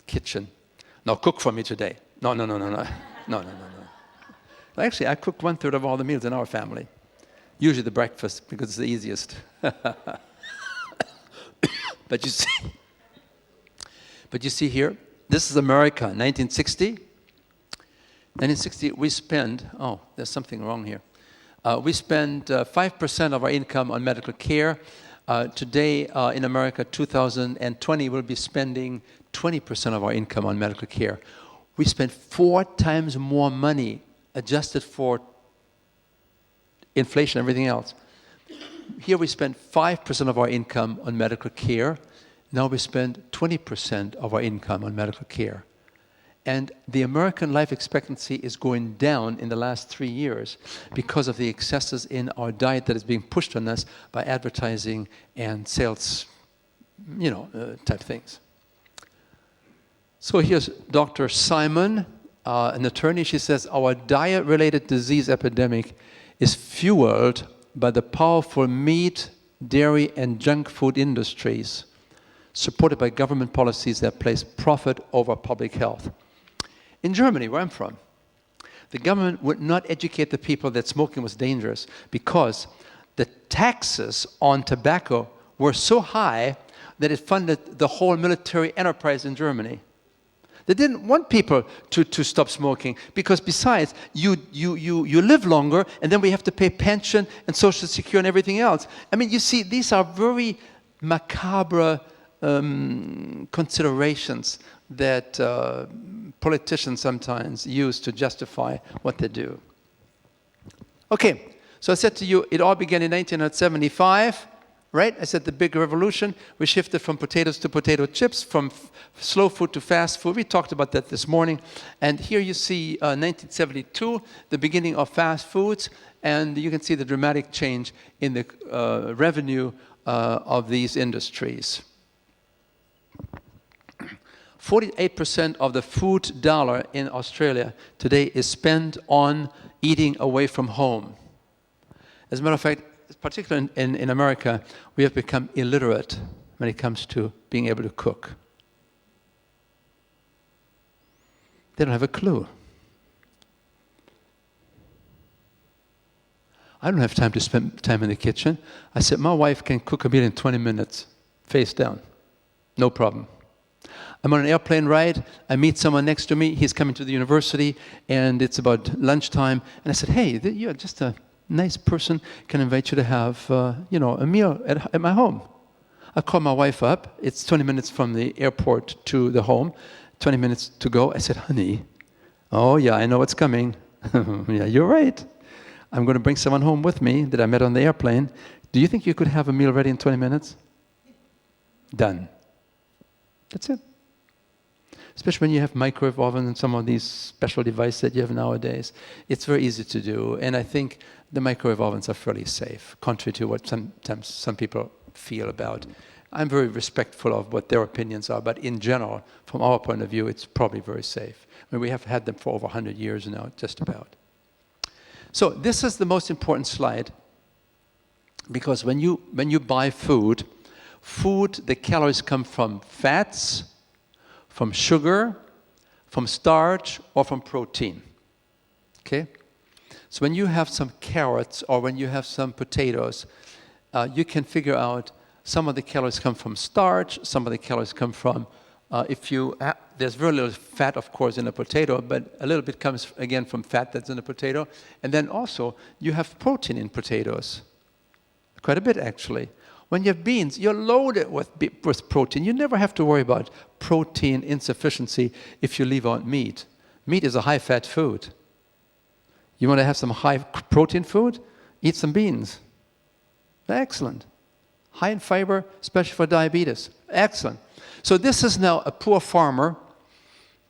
kitchen. Now cook for me today. No. Actually, I cook 1/3 of all the meals in our family. Usually the breakfast, because it's the easiest. But you see here, this is America, 1960. 1960, we spend, there's something wrong here. We spend 5% of our income on medical care. Today in America, 2020, we'll be spending 20% of our income on medical care. We spend 4 times more money adjusted for inflation and everything else. Here we spend 5% of our income on medical care. Now we spend 20% of our income on medical care. And the American life expectancy is going down in the last 3 years because of the excesses in our diet that is being pushed on us by advertising and sales, type things. So here's Dr. Simon, an attorney. She says, our diet-related disease epidemic is fueled by the powerful meat, dairy, and junk food industries, supported by government policies that place profit over public health. In Germany, where I'm from, the government would not educate the people that smoking was dangerous because the taxes on tobacco were so high that it funded the whole military enterprise in Germany. They didn't want people to stop smoking because besides, you live longer and then we have to pay pension and social security and everything else. I mean, you see, these are very macabre considerations that politicians sometimes use to justify what they do. Okay, so I said to you, it all began in 1975, right? I said the big revolution. We shifted from potatoes to potato chips, from slow food to fast food. We talked about that this morning. And here you see 1972, the beginning of fast foods, and you can see the dramatic change in the revenue of these industries. 48% of the food dollar in Australia today is spent on eating away from home. As a matter of fact, particularly in America, we have become illiterate when it comes to being able to cook. They don't have a clue. I don't have time to spend time in the kitchen. I said, my wife can cook a meal in 20 minutes, face down. No problem. I'm on an airplane ride. I meet someone next to me. He's coming to the university, and it's about lunchtime. And I said, hey, you're just a nice person. Can invite you to have, a meal at my home. I called my wife up. It's 20 minutes from the airport to the home, 20 minutes to go. I said, honey, oh, yeah, I know what's coming. Yeah, you're right. I'm going to bring someone home with me that I met on the airplane. Do you think you could have a meal ready in 20 minutes? Done. That's it. Especially when you have microwave oven and some of these special devices that you have nowadays. It's very easy to do. And I think the microwave ovens are fairly safe, contrary to what sometimes some people feel about. I'm very respectful of what their opinions are, but in general, from our point of view, it's probably very safe. I mean, we have had them for over 100 years now, just about. So this is the most important slide, because when you buy food, the calories come from fats, from sugar, from starch, or from protein. Okay? So when you have some carrots or when you have some potatoes, you can figure out some of the calories come from starch, some of the calories come from, there's very little fat, of course, in a potato, but a little bit comes, again, from fat that's in a potato. And then also, you have protein in potatoes. Quite a bit, actually. When you have beans, you're loaded with protein. You never have to worry about protein insufficiency if you leave out meat. Meat is a high-fat food. You want to have some high-protein food? Eat some beans. Excellent. High in fiber, especially for diabetes. Excellent. So this is now a poor farmer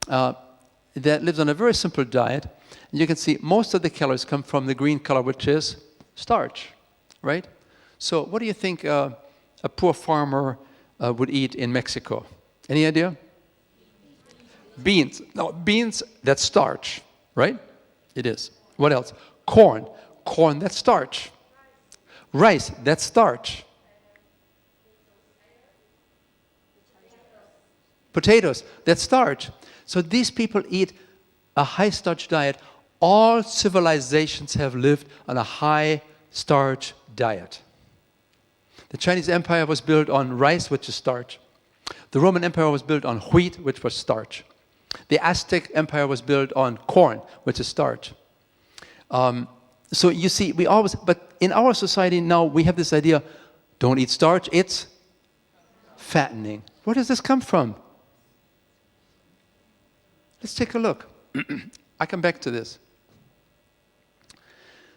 that lives on a very simple diet. And you can see most of the calories come from the green color, which is starch, right? So what do you think a poor farmer would eat in Mexico? Any idea? Beans. No, beans, that's starch, right? It is. What else? Corn. Corn, that's starch. Rice, that's starch. Potatoes, that's starch. So these people eat a high-starch diet. All civilizations have lived on a high-starch diet. The Chinese Empire was built on rice, which is starch. The Roman Empire was built on wheat, which was starch. The Aztec Empire was built on corn, which is starch. So you see, but in our society now, we have this idea, don't eat starch, it's fattening. Where does this come from? Let's take a look. I come back to this.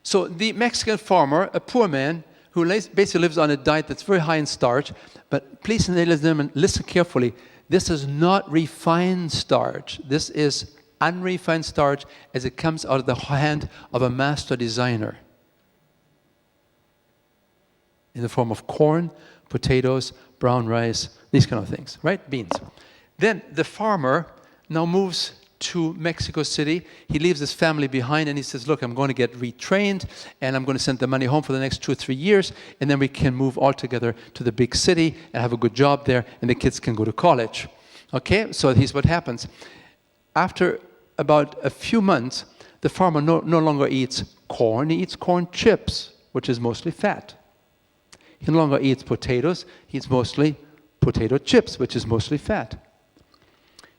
So the Mexican farmer, a poor man, who basically lives on a diet that's very high in starch, but please listen carefully. This is not refined starch. This is unrefined starch as it comes out of the hand of a master designer in the form of corn, potatoes, brown rice, these kind of things, right? Beans. Then the farmer now moves to Mexico City. He leaves his family behind and he says, look, I'm going to get retrained and I'm going to send the money home for the next 2 or 3 years and then we can move all together to the big city and have a good job there and the kids can go to college. Okay, so here's what happens. After about a few months, the farmer no longer eats corn, he eats corn chips, which is mostly fat. He no longer eats potatoes, he eats mostly potato chips, which is mostly fat.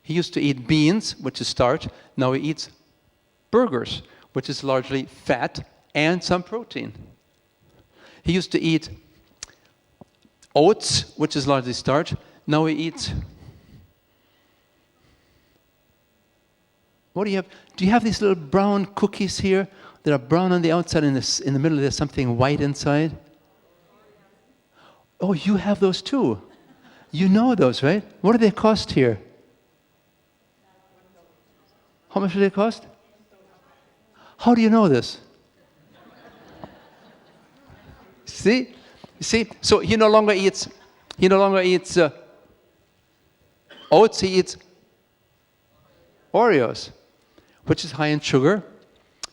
He used to eat beans, which is starch. Now he eats burgers, which is largely fat and some protein. He used to eat oats, which is largely starch. Now he eats... What do you have? Do you have these little brown cookies here that are brown on the outside and in the middle there's something white inside? Oh, you have those too. You know those, right? What do they cost here? How much do they cost? How do you know this? See? So he no longer eats oats, he eats Oreos, which is high in sugar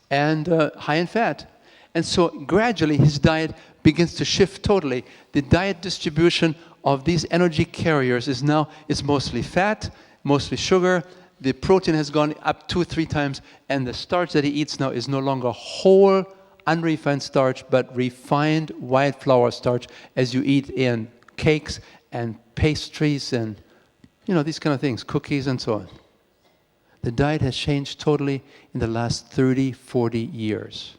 and high in fat. And so gradually his diet begins to shift totally. The diet distribution of these energy carriers is mostly fat, mostly sugar. The protein has gone up 2 or 3 times, and the starch that he eats now is no longer whole, unrefined starch, but refined white flour starch, as you eat in cakes and pastries and, these kind of things, cookies and so on. The diet has changed totally in the last 30, 40 years.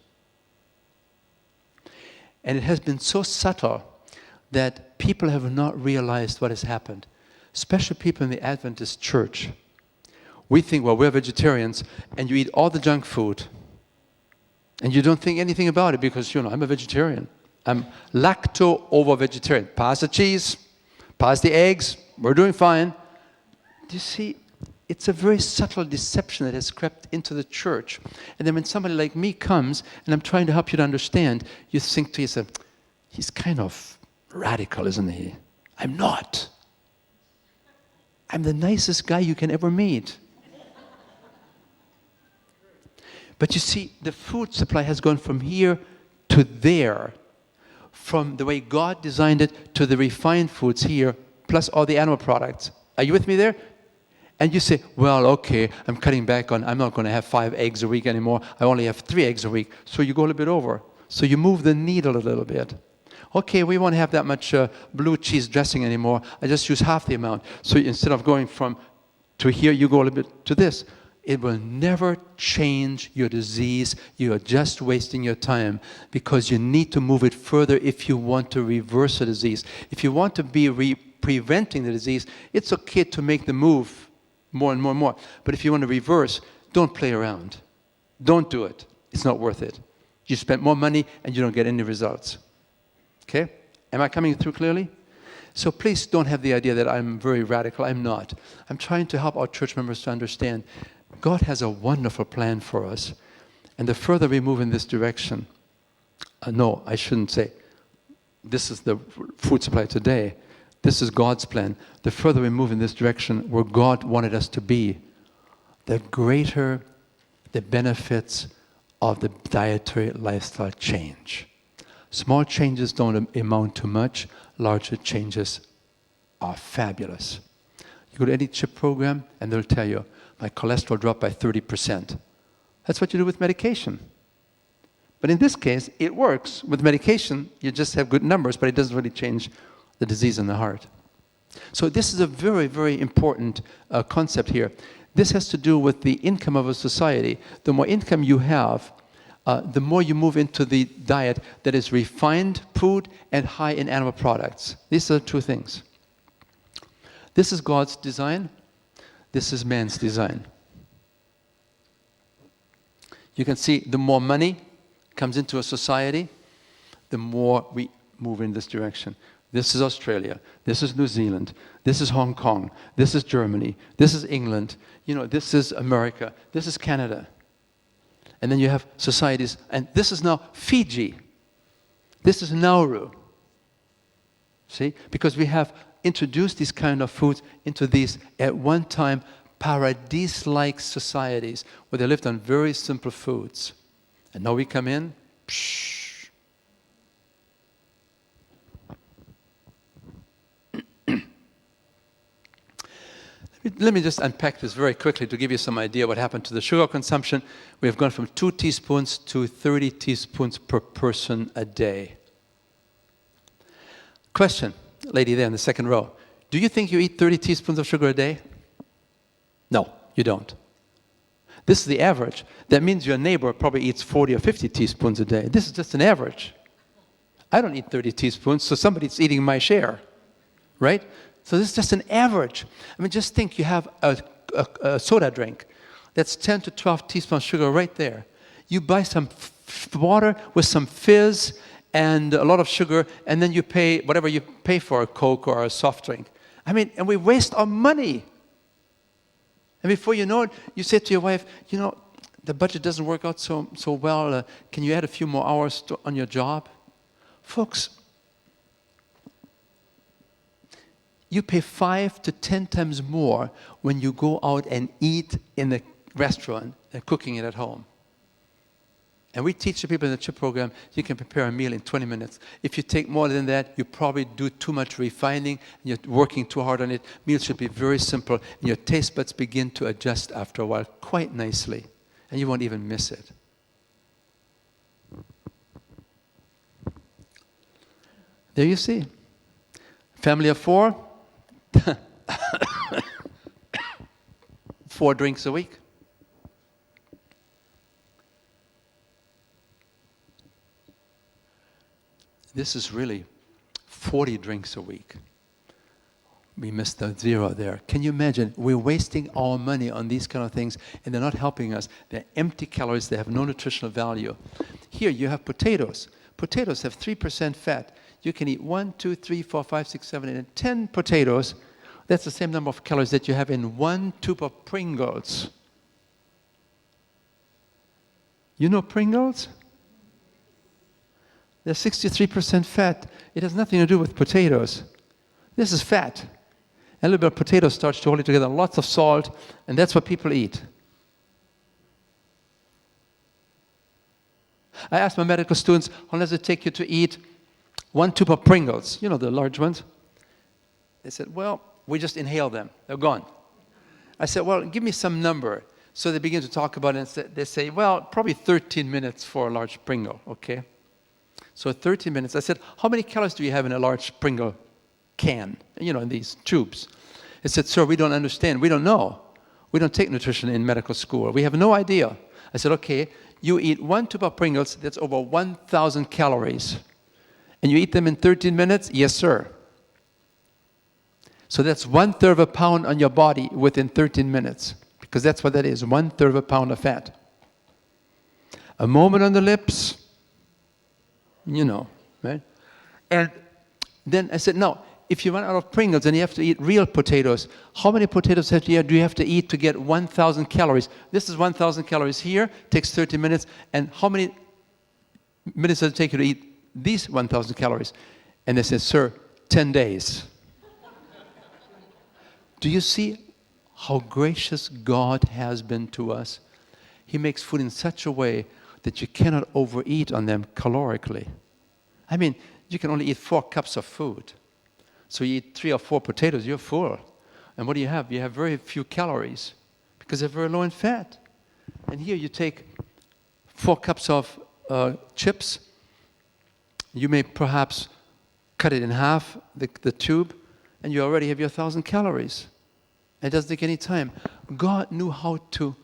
And it has been so subtle that people have not realized what has happened, especially people in the Adventist church. We think, well, we're vegetarians, and you eat all the junk food. And you don't think anything about it because, I'm a vegetarian. I'm lacto-ovo-vegetarian. Pass the cheese, Pass the eggs, we're doing fine. Do you see, it's a very subtle deception that has crept into the church. And then when somebody like me comes, and I'm trying to help you to understand, you think to yourself, he's kind of radical, isn't he? I'm not. I'm the nicest guy you can ever meet. But you see, the food supply has gone from here to there, from the way God designed it to the refined foods here, plus all the animal products. Are you with me there? And you say, well, okay, I'm cutting back on, I'm not going to have 5 eggs a week anymore. I only have 3 eggs a week. So you go a little bit over. So you move the needle a little bit. Okay, we won't have that much blue cheese dressing anymore. I just use half the amount. So instead of going from to here, you go a little bit to this. It will never change your disease. You are just wasting your time because you need to move it further if you want to reverse the disease. If you want to be preventing the disease, it's okay to make the move more and more and more. But if you want to reverse, don't play around. Don't do it. It's not worth it. You spend more money and you don't get any results. Okay? Am I coming through clearly? So please don't have the idea that I'm very radical. I'm not. I'm trying to help our church members to understand God has a wonderful plan for us. And the further we move in this direction, no, I shouldn't say, this is the food supply today. This is God's plan. The further we move in this direction where God wanted us to be, the greater the benefits of the dietary lifestyle change. Small changes don't amount to much. Larger changes are fabulous. You go to any CHIP program and they'll tell you, my cholesterol dropped by 30%. That's what you do with medication. But in this case, it works. With medication, you just have good numbers, but it doesn't really change the disease in the heart. So this is a very, very important concept here. This has to do with the income of a society. The more income you have, the more you move into the diet that is refined food and high in animal products. These are the two things. This is God's design. This is man's design. You can see the more money comes into a society, the more we move in this direction. This is Australia. This is New Zealand. This is Hong Kong. This is Germany. This is England. You know, this is America. This is Canada. And then you have societies, and this is now Fiji. This is Nauru. See? Because we have introduced these kind of foods into these, at one time, paradise-like societies where they lived on very simple foods. And now we come in, psh. Let me just unpack this very quickly to give you some idea what happened to the sugar consumption. We have gone from 2 teaspoons to 30 teaspoons per person a day. Question, lady there in the second row. Do you think you eat 30 teaspoons of sugar a day? No, you don't. This is the average. That means your neighbor probably eats 40 or 50 teaspoons a day. This is just an average. I don't eat 30 teaspoons, so somebody's eating my share, right? So this is just an average. I mean, just think you have a soda drink that's 10 to 12 teaspoons of sugar right there. You buy some water with some fizz and a lot of sugar, and then you pay whatever you pay for, a Coke or a soft drink. I mean, and we waste our money. And before you know it, you say to your wife, you know, the budget doesn't work out so well. Can you add a few more hours on your job? Folks, you pay 5 to 10 times more when you go out and eat in the restaurant than cooking it at home. And we teach the people in the CHIP program, you can prepare a meal in 20 minutes. If you take more than that, you probably do too much refining, and you're working too hard on it. Meals should be very simple, and your taste buds begin to adjust after a while quite nicely, and you won't even miss it. There you see. Family of 4, 4 drinks a week. This is really 40 drinks a week. We missed the 0 there. Can you imagine? We're wasting our money on these kind of things, and they're not helping us. They're empty calories. They have no nutritional value. Here you have potatoes. Potatoes have 3% fat. You can eat 1, 2, 3, 4, 5, 6, 7, 8, and 10 potatoes. That's the same number of calories that you have in 1 tube of Pringles. You know Pringles? They're 63% fat. It has nothing to do with potatoes. This is fat. A little bit of potato starch to hold it together, lots of salt, and that's what people eat. I asked my medical students, how long does it take you to eat 1 tube of Pringles? You know, the large ones. They said, well, we just inhale them. They're gone. I said, well, give me some number. So they begin to talk about it, and they say, well, probably 13 minutes for a large Pringle, okay? So 13 minutes. I said, how many calories do you have in a large Pringle can, you know, in these tubes? He said, sir, we don't understand. We don't know. We don't take nutrition in medical school. We have no idea. I said, okay, you eat 1 tube of Pringles, that's over 1,000 calories. And you eat them in 13 minutes? Yes, sir. So that's 1/3 of a pound on your body within 13 minutes. Because that's what that is, 1/3 of a pound of fat. A moment on the lips, you know, right? And then I said, no, if you run out of Pringles and you have to eat real potatoes, how many potatoes do you have to eat to get 1,000 calories? This is 1,000 calories here, takes 30 minutes. And how many minutes does it take you to eat these 1,000 calories? And they said, sir, 10 days. Do you see how gracious God has been to us? He makes food in such a way that you cannot overeat on them calorically. I mean, you can only eat 4 cups of food. So you eat 3 or 4 potatoes, you're full. And what do you have? You have very few calories because they're very low in fat. And here you take 4 cups of chips. You may perhaps cut it in half, the tube, and you already have your 1,000 calories. It doesn't take any time. God knew how to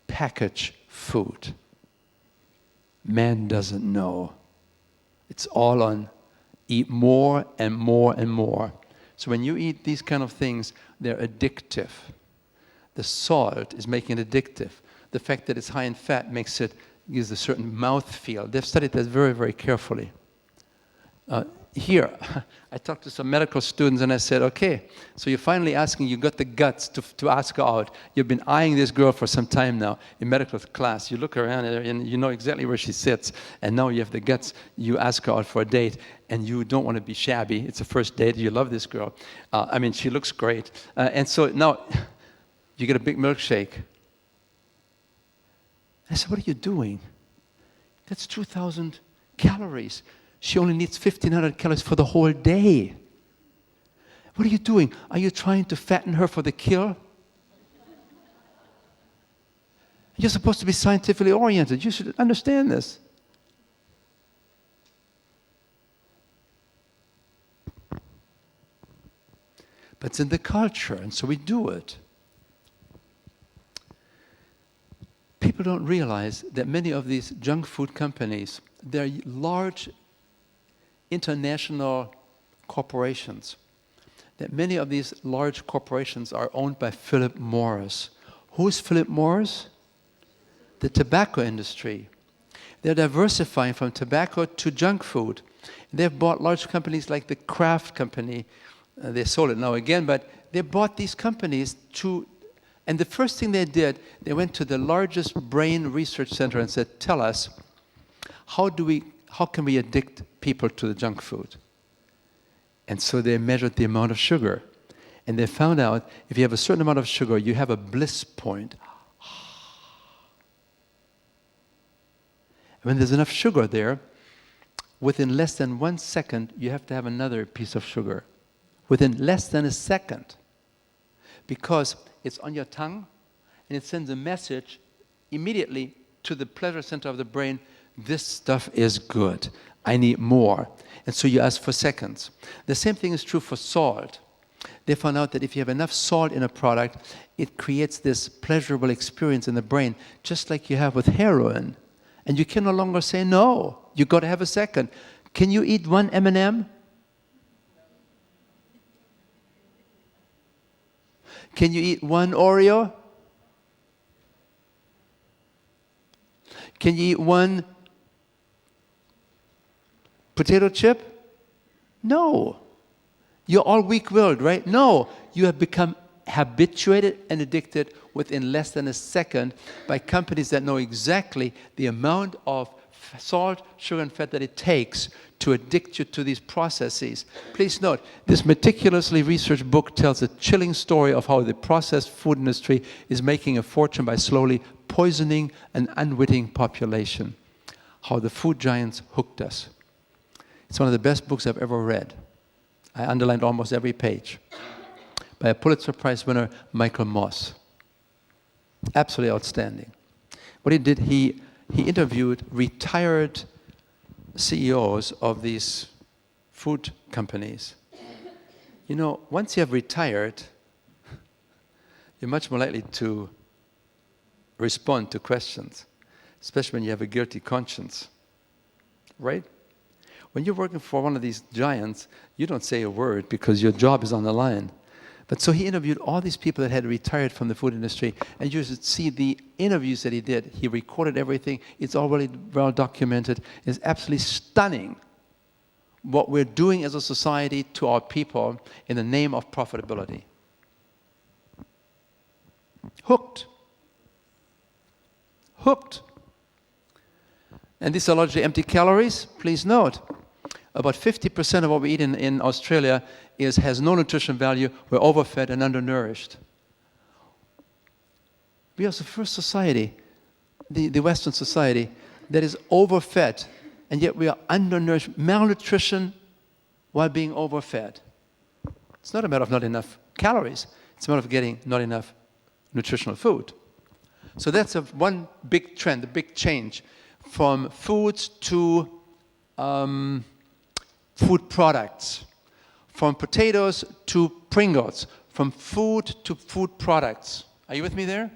package food. Man doesn't know. It's all on eat more and more and more. So when you eat these kind of things, they're addictive. The salt is making it addictive. The fact that it's high in fat gives a certain mouthfeel. They've studied that very, very carefully. Here, I talked to some medical students and I said, okay, so you're finally asking, you got the guts to ask her out. You've been eyeing this girl for some time now in medical class. You look around and you know exactly where she sits. And now you have the guts, you ask her out for a date and you don't want to be shabby. It's a first date, you love this girl. I mean, she looks great. And so now you get a big milkshake. I said, what are you doing? That's 2,000 calories. She only needs 1,500 calories for the whole day. What are you doing? Are you trying to fatten her for the kill? You're supposed to be scientifically oriented. You should understand this. But it's in the culture, and so we do it. People don't realize that many of these junk food companies, they're large international corporations. That many of these large corporations are owned by Philip Morris. Who is Philip Morris? The tobacco industry. They're diversifying from tobacco to junk food. They've bought large companies like the Kraft company. They sold it now again, but they bought these companies and the first thing they did, they went to the largest brain research center and said, tell us, how can we addict people to the junk food? And so they measured the amount of sugar. And they found out if you have a certain amount of sugar, you have a bliss point. When there's enough sugar there, within less than 1 second, you have to have another piece of sugar. Within less than a second. Because it's on your tongue, and it sends a message immediately to the pleasure center of the brain, this stuff is good. I need more. And so you ask for seconds. The same thing is true for salt. They found out that if you have enough salt in a product, it creates this pleasurable experience in the brain, just like you have with heroin. And you can no longer say no. You've got to have a second. Can you eat 1 M&M? Can you eat 1 Oreo? Can you eat 1 potato chip? No. You're all weak-willed, right? No. You have become habituated and addicted within less than a second by companies that know exactly the amount of salt, sugar, and fat that it takes to addict you to these processes. Please note, this meticulously researched book tells a chilling story of how the processed food industry is making a fortune by slowly poisoning an unwitting population. How the food giants hooked us. It's one of the best books I've ever read. I underlined almost every page. By a Pulitzer Prize winner, Michael Moss. Absolutely outstanding. What he did, he interviewed retired CEOs of these food companies. You know, once you have retired, you're much more likely to respond to questions, especially when you have a guilty conscience, right? When you're working for one of these giants, you don't say a word because your job is on the line. But so he interviewed all these people that had retired from the food industry, and you should see the interviews that he did. He recorded everything. It's already well documented. It's absolutely stunning what we're doing as a society to our people in the name of profitability. Hooked. Hooked. And these are largely empty calories. Please note, about 50% of what we eat in Australia has no nutrition value. We're overfed and undernourished. We are the first society, the Western society, that is overfed, and yet we are undernourished. Malnutrition while being overfed. It's not a matter of not enough calories. It's a matter of getting not enough nutritional food. So that's one big trend, a big change from foods to food products, from potatoes to Pringles, from food to food products. Are you with me there?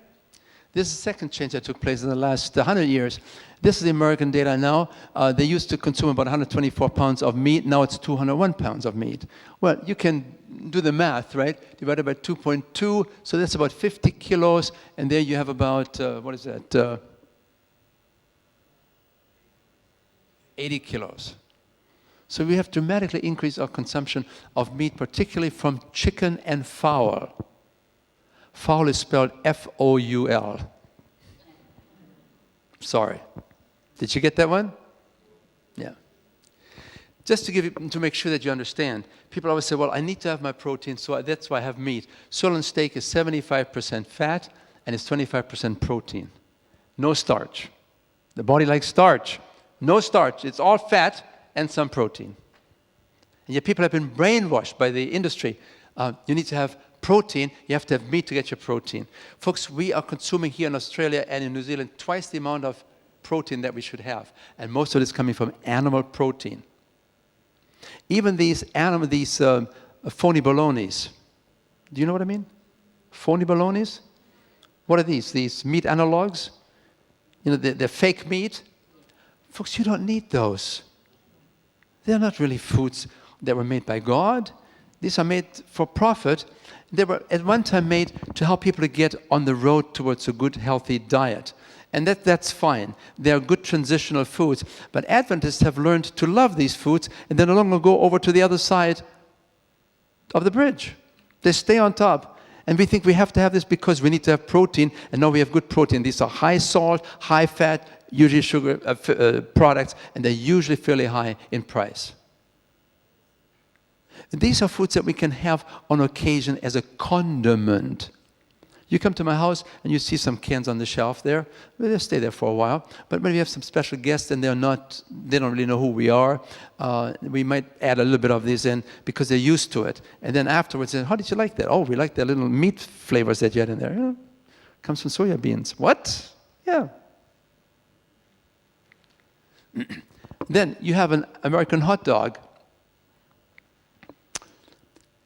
This is the second change that took place in the last 100 years. This is the American data now. They used to consume about 124 pounds of meat. Now it's 201 pounds of meat. Well, you can do the math, right? Divided by 2.2, so that's about 50 kilos. And there you have about, 80 kilos. So we have dramatically increased our consumption of meat, particularly from chicken and fowl. Fowl is spelled F-O-U-L. Sorry. Did you get that one? Yeah. Just to make sure that you understand, people always say, well, I need to have my protein, so that's why I have meat. Sirloin steak is 75% fat and it's 25% protein. No starch. The body likes starch. No starch. It's all fat and some protein. And yet people have been brainwashed by the industry. You need to have protein. You have to have meat to get your protein. Folks, we are consuming here in Australia and in New Zealand twice the amount of protein that we should have. And most of it is coming from animal protein. Even these phony bolognas. Do you know what I mean? Phony bolognas? What are these? These meat analogs? You know, they're fake meat. Folks, you don't need those. They're not really foods that were made by God. These are made for profit. They were at one time made to help people to get on the road towards a good, healthy diet. And that's fine. They are good transitional foods. But Adventists have learned to love these foods, and they no longer go over to the other side of the bridge. They stay on top. And we think we have to have this because we need to have protein, and now we have good protein. These are high salt, high fat, usually sugar products, and they're usually fairly high in price. And these are foods that we can have on occasion as a condiment. You come to my house and you see some cans on the shelf there. Well, they'll stay there for a while. But when we have some special guests and they don't really know who we are, we might add a little bit of this in because they're used to it. And then afterwards, how did you like that? Oh, we like the little meat flavors that you had in there. Yeah. Comes from soya beans. What? Yeah. Then you have an American hot dog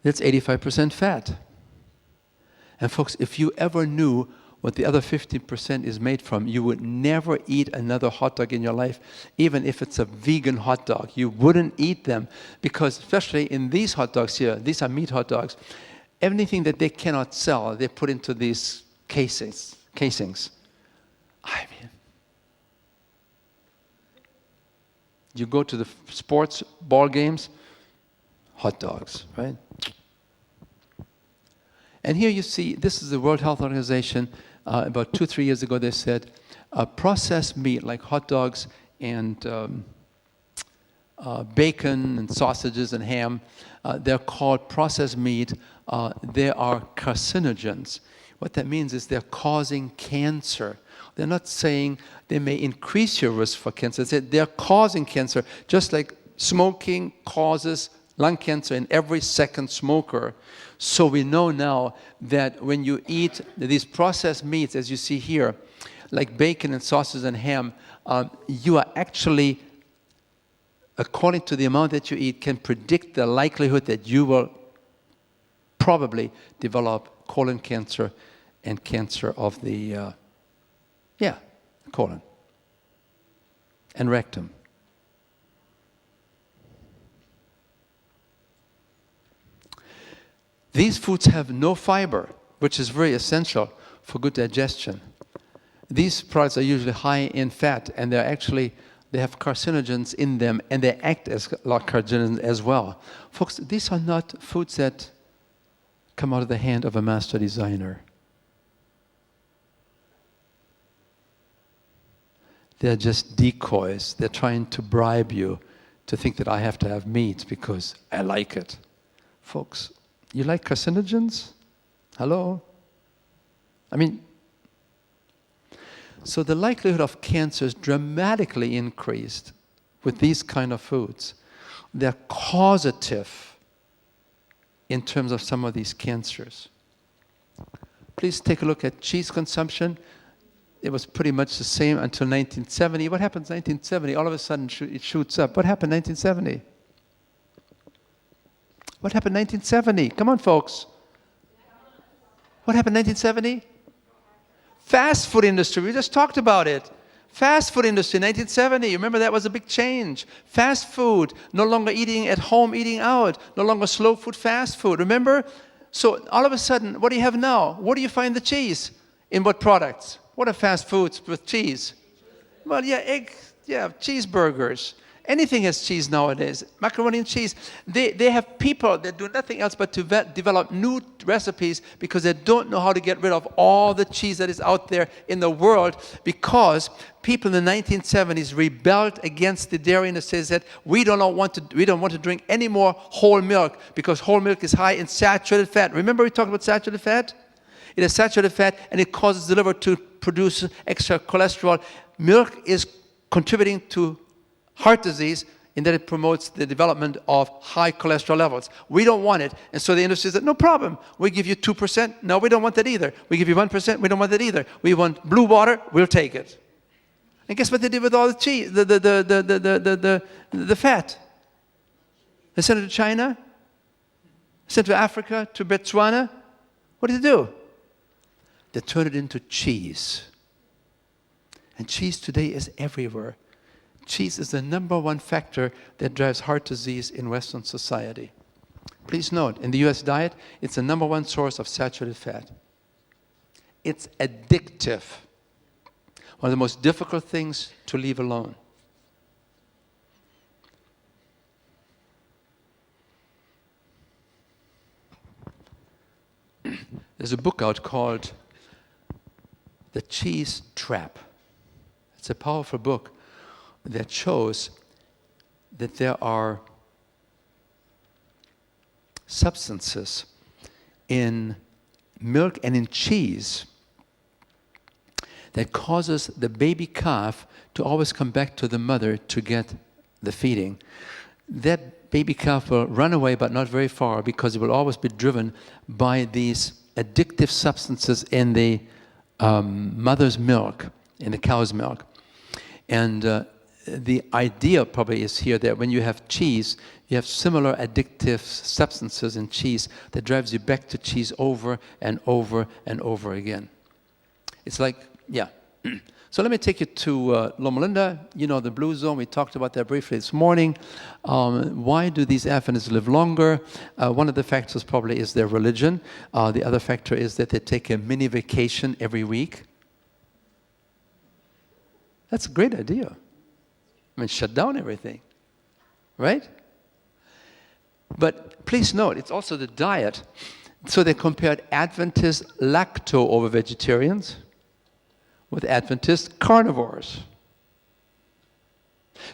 that's 85% fat. And folks, if you ever knew what the other 15% is made from, you would never eat another hot dog in your life, even if it's a vegan hot dog. You wouldn't eat them because, especially in these hot dogs here, these are meat hot dogs, anything that they cannot sell, they put into these casings. I mean, You go to the sports ball games, hot dogs, right? And here you see, this is the World Health Organization. About 2-3 years ago, they said processed meat like hot dogs and bacon and sausages and ham, they're called processed meat. They are carcinogens. What that means is they're causing cancer. They're not saying they may increase your risk for cancer. They say they're causing cancer, just like smoking causes lung cancer in every second smoker. So we know now that when you eat these processed meats, as you see here, like bacon and sausages and ham, you are actually, according to the amount that you eat, can predict the likelihood that you will probably develop colon cancer and cancer of the, colon and rectum. These foods have no fiber, which is very essential for good digestion. These products are usually high in fat, and they have carcinogens in them, and they act as carcinogens as well. Folks, these are not foods that come out of the hand of a master designer. They're just decoys. They're trying to bribe you to think that I have to have meat because I like it. Folks, you like carcinogens? Hello? I mean, so the likelihood of cancer is dramatically increased with these kind of foods. They're causative in terms of some of these cancers. Please take a look at cheese consumption. It was pretty much the same until 1970. What happened in 1970? All of a sudden it shoots up. What happened in 1970? What happened in 1970? Come on, folks. What happened in 1970? Fast food industry. We just talked about it. Fast food industry, 1970. Remember, that was a big change. Fast food, no longer eating at home, eating out. No longer slow food, fast food. Remember? So all of a sudden, what do you have now? Where do you find the cheese? In what products? What are fast foods with cheese? Well, cheeseburgers. Anything has cheese nowadays. Macaroni and cheese. They have people that do nothing else but to develop new recipes because they don't know how to get rid of all the cheese that is out there in the world, because people in the 1970s rebelled against the dairy industry and said, we don't want to drink any more whole milk because whole milk is high in saturated fat. Remember we talked about saturated fat? It is saturated fat and it causes the liver to produce extra cholesterol. Milk is contributing to heart disease in that it promotes the development of high cholesterol levels. We don't want it. And so the industry said, no problem. We give you 2%. No, we don't want that either. We give you 1%. We don't want that either. We want blue water. We'll take it. And guess what they did with all the cheese, the fat? They sent it to China. Sent it to Africa, to Botswana. What did they do? They turned it into cheese. And cheese today is everywhere. Cheese is the #1 factor that drives heart disease in Western society. Please note, in the US diet, it's the #1 source of saturated fat. It's addictive. One of the most difficult things to leave alone. There's a book out called The Cheese Trap. It's a powerful book that shows that there are substances in milk and in cheese that causes the baby calf to always come back to the mother to get the feeding. That baby calf will run away, but not very far, because it will always be driven by these addictive substances in the mother's milk, in the cow's milk. And the idea probably is here that when you have cheese, you have similar addictive substances in cheese that drives you back to cheese over and over and over again. It's like, So let me take you to Loma Linda. You know the blue zone. We talked about that briefly this morning. Why do these Africans live longer? One of the factors probably is their religion. The other factor is that they take a mini vacation every week. That's a great idea. I mean, shut down everything. right? But please note, it's also the diet. So they compared Adventist lacto-ovo-vegetarians with Adventist carnivores.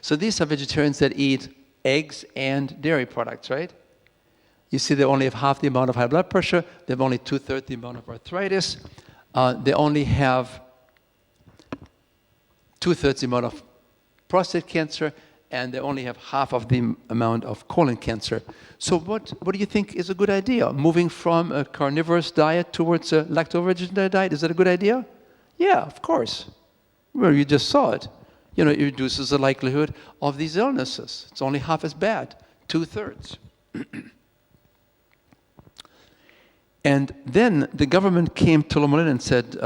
So these are vegetarians that eat eggs and dairy products, right? You see they only have half the amount of high blood pressure, they have only 2/3 the amount of arthritis, they only have 2/3 the amount of prostate cancer, and they only have half of the amount of colon cancer. So what do you think is a good idea? Moving from a carnivorous diet towards a lacto-vegetarian diet, is that a good idea? Yeah, of course. Well, you just saw it. You know, it reduces the likelihood of these illnesses. It's only half as bad, 2/3. And then the government came to Loma Linda and said,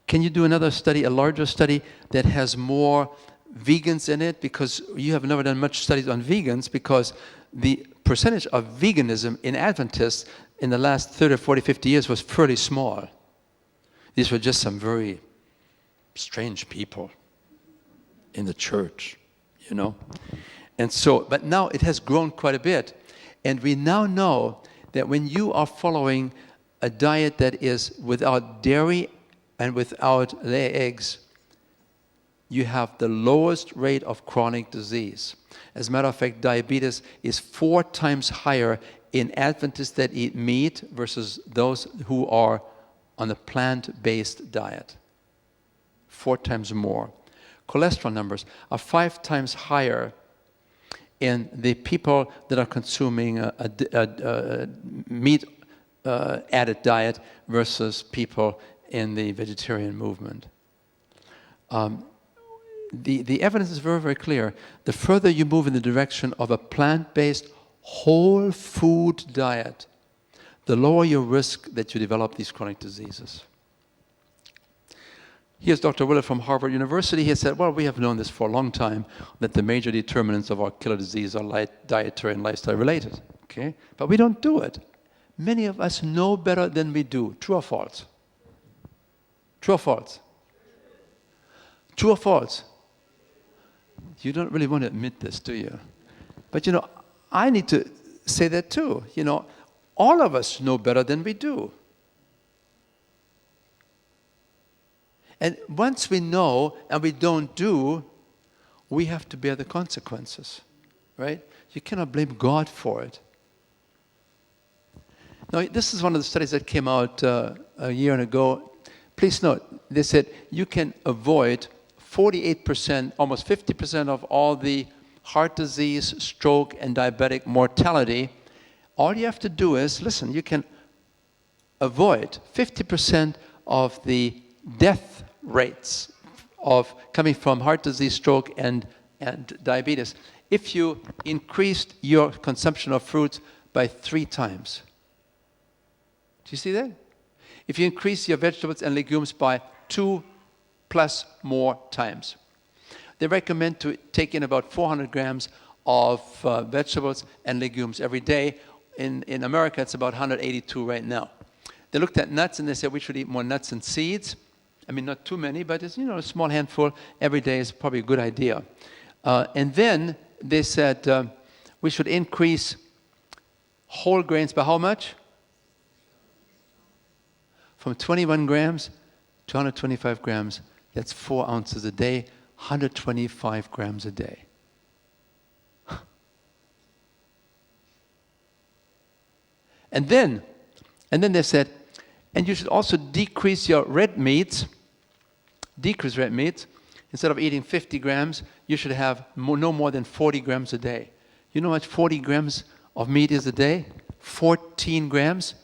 can you do another study, a larger study that has more vegans in it? Because you have never done much studies on vegans, because the percentage of veganism in Adventists in the last 30, 40, 50 years was fairly small. These were just some very strange people in the church, you know. And so, but now it has grown quite a bit. And we now know that when you are following a diet that is without dairy and without eggs, you have the lowest rate of chronic disease. As a matter of fact, diabetes is 4 times higher in Adventists that eat meat versus those who are on a plant-based diet. 4 times more. Cholesterol numbers are 5 times higher in the people that are consuming a meat-added diet versus people in the vegetarian movement. The evidence is very, very clear. The further you move in the direction of a plant-based, whole food diet, the lower your risk that you develop these chronic diseases. Here's Dr. Willett from Harvard University. He said, well, we have known this for a long time, that the major determinants of our killer disease are dietary and lifestyle related. Okay? But we don't do it. Many of us know better than we do. True or false? True or false? True or false? You don't really want to admit this, do you? But you know, I need to say that too. You know, all of us know better than we do. And once we know and we don't do, we have to bear the consequences, right? You cannot blame God for it. Now, this is one of the studies that came out a year ago. Please note, they said you can avoid 48%, almost 50% of all the heart disease, stroke, and diabetic mortality. All you have to do is, listen, you can avoid 50% of the death rates of coming from heart disease, stroke, and diabetes if you increased your consumption of fruits by 3 times. Do you see that? If you increase your vegetables and legumes by 2+ more times. They recommend to take in about 400 grams of vegetables and legumes every day. In America, it's about 182 right now. They looked at nuts and they said we should eat more nuts and seeds. I mean, not too many, but it's, you know, a small handful every day is probably a good idea. And then they said we should increase whole grains by how much? From 21 grams to 125 grams. That's 4 ounces a day, 125 grams a day. And then they said, and you should also decrease your red meats. Decrease red meats. Instead of eating 50 grams, you should have no more than 40 grams a day. You know how much 40 grams of meat is a day? 14 grams?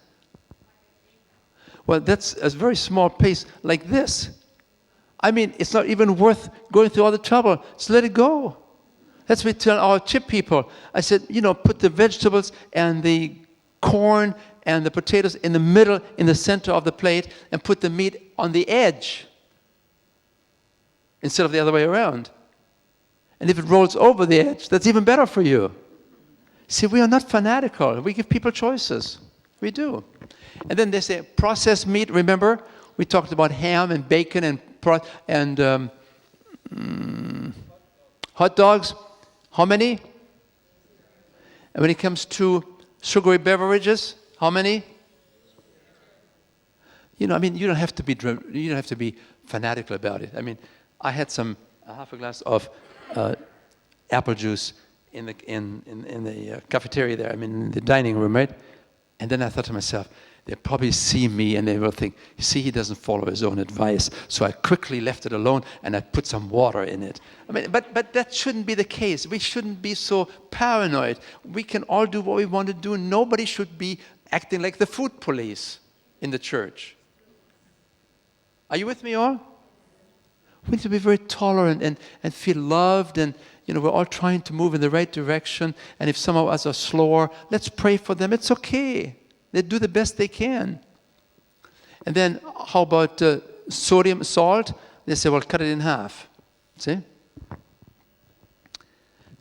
Well, that's a very small piece like this. I mean, it's not even worth going through all the trouble. Just let it go. That's what we tell our chip people. I said, you know, put the vegetables and the corn and the potatoes in the middle, in the center of the plate, and put the meat on the edge instead of the other way around. And if it rolls over the edge, that's even better for you. See, we are not fanatical. We give people choices. We do. And then they say processed meat. Remember, we talked about ham and bacon and hot dogs. How many? And when it comes to sugary beverages, how many? You know, I mean, you don't have to be fanatical about it. I mean, I had half a glass of apple juice in the cafeteria there. I mean, in the dining room, right? And then I thought to myself, they'll probably see me and they will think, you see, he doesn't follow his own advice. So I quickly left it alone and I put some water in it. I mean, but that shouldn't be the case. We shouldn't be so paranoid. We can all do what we want to do. Nobody should be acting like the food police in the church. Are you with me all? We need to be very tolerant and feel loved, and you know, we're all trying to move in the right direction. And if some of us are slower, let's pray for them. It's okay. They do the best they can. And then how about sodium, salt? They say, well, cut it in half. See?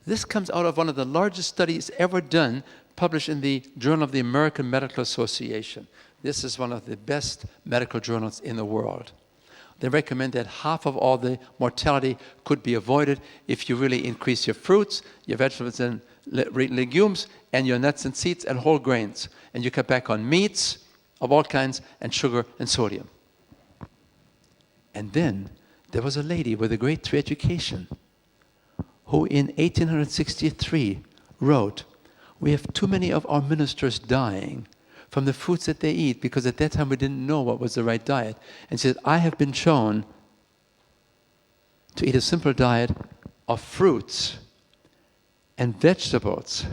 This comes out of one of the largest studies ever done, published in the Journal of the American Medical Association. This is one of the best medical journals in the world. They recommend that half of all the mortality could be avoided if you really increase your fruits, your vegetables and legumes, and your nuts and seeds and whole grains. And you cut back on meats of all kinds and sugar and sodium. And then there was a lady with a great education who in 1863 wrote, "We have too many of our ministers dying from the foods that they eat, because at that time we didn't know what was the right diet." And she said, "I have been shown to eat a simple diet of fruits and vegetables,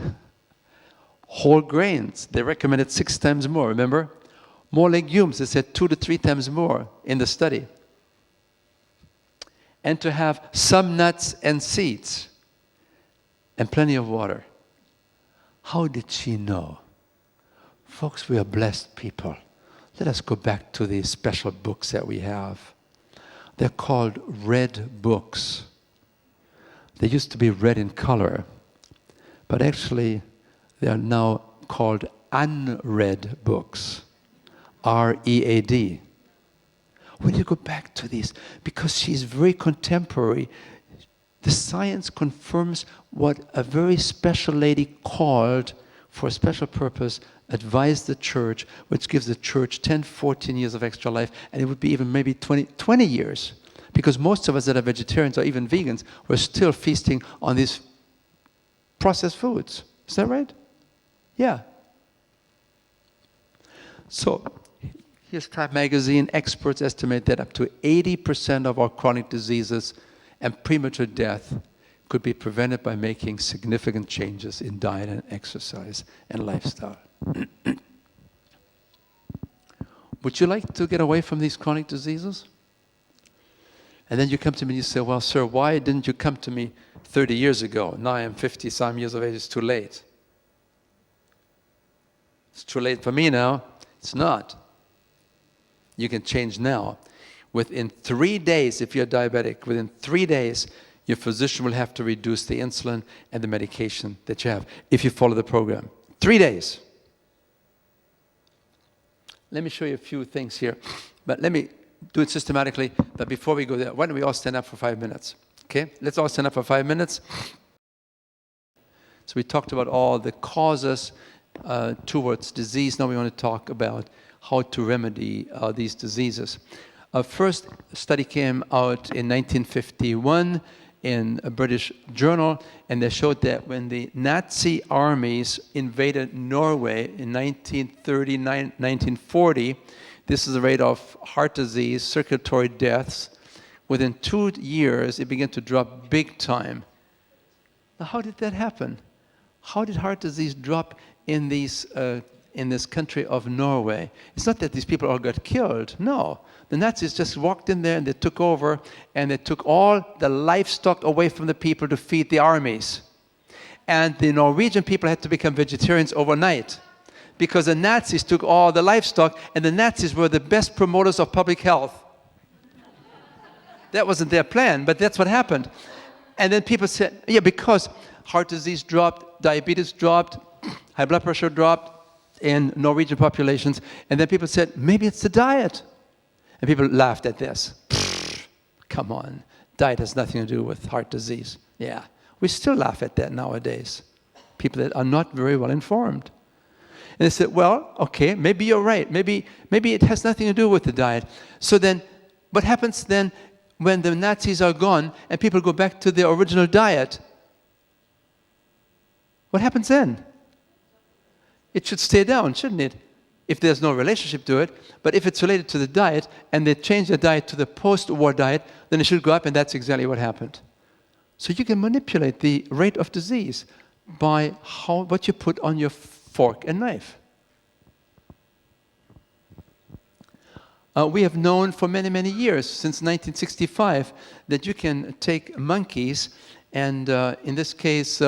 whole grains." They recommended 6 times more, remember? More legumes, they said 2 to 3 times more in the study. And to have some nuts and seeds and plenty of water. How did she know? Folks, we are blessed people. Let us go back to these special books that we have. They're called red books. They used to be red in color, but actually they are now called unread books. R-E-A-D. When you go back to these, because she's very contemporary, the science confirms what a very special lady called, for a special purpose, advised the church, which gives the church 10, 14 years of extra life, and it would be even maybe 20 years. Because most of us that are vegetarians or even vegans, we're still feasting on these processed foods. Is that right? Yeah. So, here's Time magazine. Experts estimate that up to 80% of our chronic diseases and premature death could be prevented by making significant changes in diet and exercise and lifestyle. Would you like to get away from these chronic diseases? And then you come to me and you say, well, sir, why didn't you come to me 30 years ago? Now I am 50-some years of age, it's too late. It's too late for me now. It's not. You can change now. Within 3 days, if you're diabetic, within 3 days, your physician will have to reduce the insulin and the medication that you have if you follow the program. 3 days. Let me show you a few things here, but let me do it systematically. But before we go there, why don't we all stand up for 5 minutes? Okay, let's all stand up for 5 minutes. So we talked about all the causes towards disease. Now we want to talk about how to remedy these diseases. First study came out in 1951 in a British journal, and they showed that when the Nazi armies invaded Norway in 1940, this is the rate of heart disease, circulatory deaths. Within 2 years, it began to drop big time. Now, how did that happen? How did heart disease drop in this country of Norway? It's not that these people all got killed. No. The Nazis just walked in there and they took over, and they took all the livestock away from the people to feed the armies. And the Norwegian people had to become vegetarians overnight because the Nazis took all the livestock, and the Nazis were the best promoters of public health. That wasn't their plan, but that's what happened. And then people said, yeah, because heart disease dropped, diabetes dropped, high blood pressure dropped in Norwegian populations. And then people said, maybe it's the diet. And people laughed at this. Come on, diet has nothing to do with heart disease. Yeah, we still laugh at that nowadays. people that are not very well informed. And they said, well, okay, maybe you're right. Maybe it has nothing to do with the diet. So then, what happens then when the Nazis are gone and people go back to their original diet? What happens then? It should stay down, shouldn't it? If there's no relationship to it. But if it's related to the diet and they change the diet to the post-war diet, then it should go up, and that's exactly what happened. So you can manipulate the rate of disease by what you put on your fork and knife. We have known for many, many years, since 1965, that you can take monkeys, and in this case,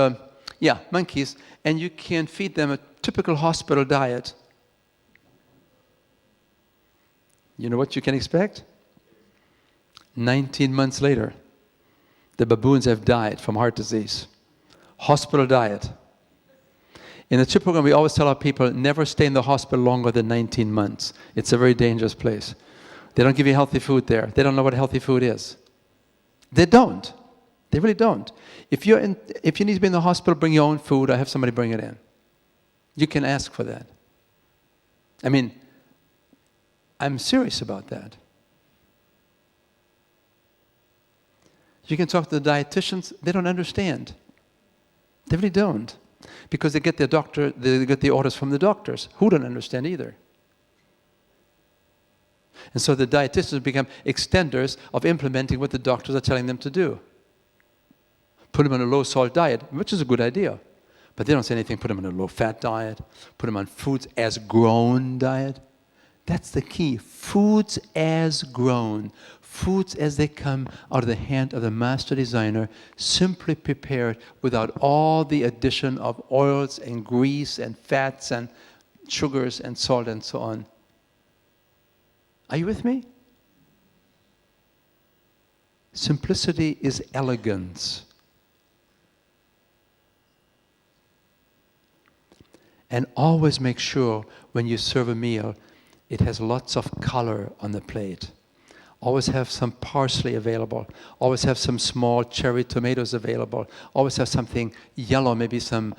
monkeys, and you can feed them a typical hospital diet. You know what you can expect? 19 months later, the baboons have died from heart disease. Hospital diet. In the CHIP program, we always tell our people, never stay in the hospital longer than 19 months. It's a very dangerous place. They don't give you healthy food there. They don't know what healthy food is. They don't. They really don't. If you need to be in the hospital, bring your own food, or have somebody bring it in. You can ask for that. I mean, I'm serious about that. You can talk to the dietitians, they don't understand. They really don't. Because they get the orders from the doctors, who don't understand either. And so the dietitians become extenders of implementing what the doctors are telling them to do. Put them on a low-salt diet, which is a good idea. But they don't say anything, put them on a low-fat diet, put them on foods as grown diet. That's the key. Foods as grown. Foods as they come out of the hand of the master designer, simply prepared without all the addition of oils and grease and fats and sugars and salt and so on. Are you with me? Simplicity is elegance. And always make sure when you serve a meal, it has lots of color on the plate. Always have some parsley available. Always have some small cherry tomatoes available. Always have something yellow, maybe some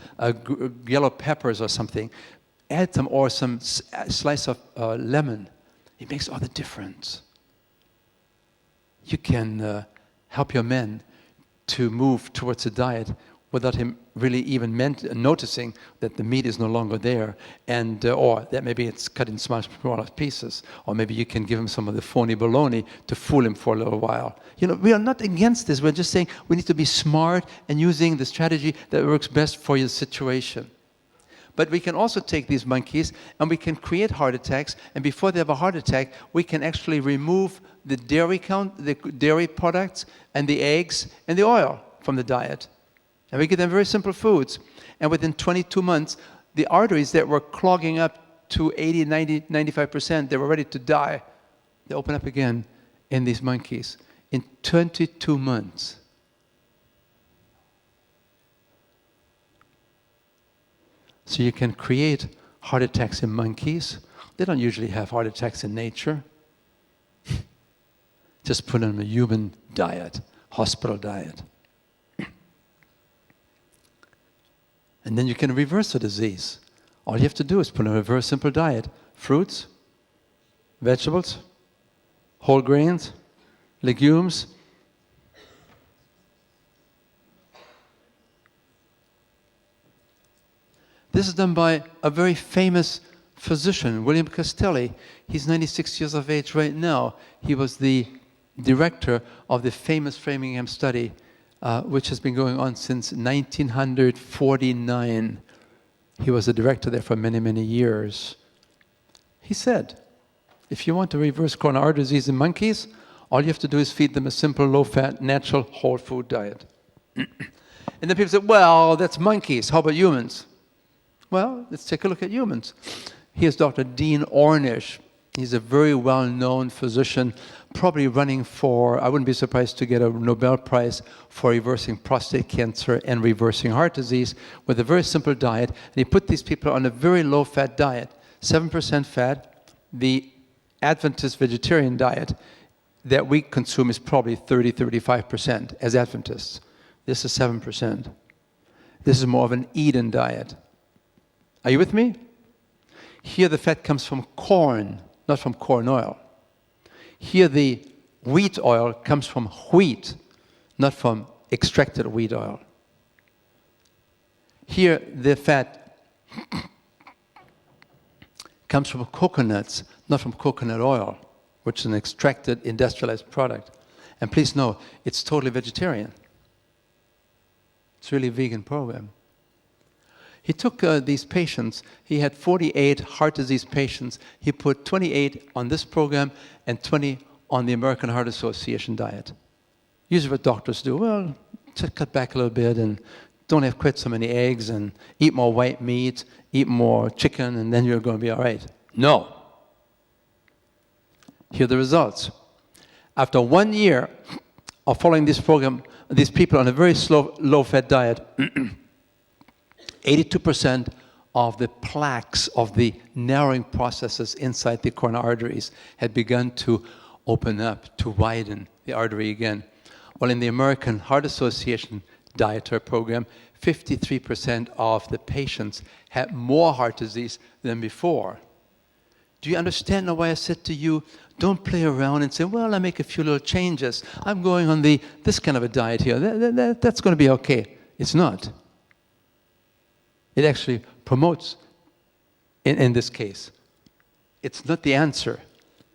yellow peppers or something. Add some, or some slice of lemon. It makes all the difference. You can help your men to move towards a diet without him really even noticing that the meat is no longer there, and or that maybe it's cut in smaller pieces, or maybe you can give him some of the phony bologna to fool him for a little while. You know, we are not against this. We're just saying we need to be smart and using the strategy that works best for your situation. But we can also take these monkeys and we can create heart attacks, and before they have a heart attack, we can actually remove the dairy products and the eggs and the oil from the diet. And we give them very simple foods. And within 22 months, the arteries that were clogging up to 80, 90, 95%, they were ready to die. They open up again in these monkeys in 22 months. So you can create heart attacks in monkeys. They don't usually have heart attacks in nature. Just put them on a human diet, hospital diet. And then you can reverse the disease. All you have to do is put in a very simple diet. Fruits, vegetables, whole grains, legumes. This is done by a very famous physician, William Castelli. He's 96 years of age right now. He was the director of the famous Framingham study, which has been going on since 1949. He was the director there for many, many years. He said, if you want to reverse coronary artery disease in monkeys, all you have to do is feed them a simple, low-fat, natural, whole food diet. And then people say, well, that's monkeys. How about humans? Well, let's take a look at humans. Here's Dr. Dean Ornish. He's a very well-known physician, probably running for, I wouldn't be surprised to get a Nobel Prize for reversing prostate cancer and reversing heart disease with a very simple diet. And he put these people on a very low-fat diet, 7% fat. The Adventist vegetarian diet that we consume is probably 30, 35% as Adventists. This is 7%. This is more of an Eden diet. Are you with me? Here the fat comes from corn, not from corn oil. Here the wheat oil comes from wheat, not from extracted wheat oil. Here the fat comes from coconuts, not from coconut oil, which is an extracted industrialized product. And please know, it's totally vegetarian. It's really a vegan program. He took these patients, he had 48 heart disease patients. He put 28 on this program and 20 on the American Heart Association diet. Usually what doctors do, well, just cut back a little bit and don't have quite so many eggs and eat more white meat, eat more chicken, and then you're going to be all right. No. Here are the results. After 1 year of following this program, these people on a very slow, low-fat diet, 82% of the plaques of the narrowing processes inside the coronary arteries had begun to open up, to widen the artery again. While in the American Heart Association dietary program, 53% of the patients had more heart disease than before. Do you understand now why I said to you, don't play around and say, well, I make a few little changes. I'm going on this kind of a diet here. That's going to be okay. It's not. It actually promotes, in this case. It's not the answer.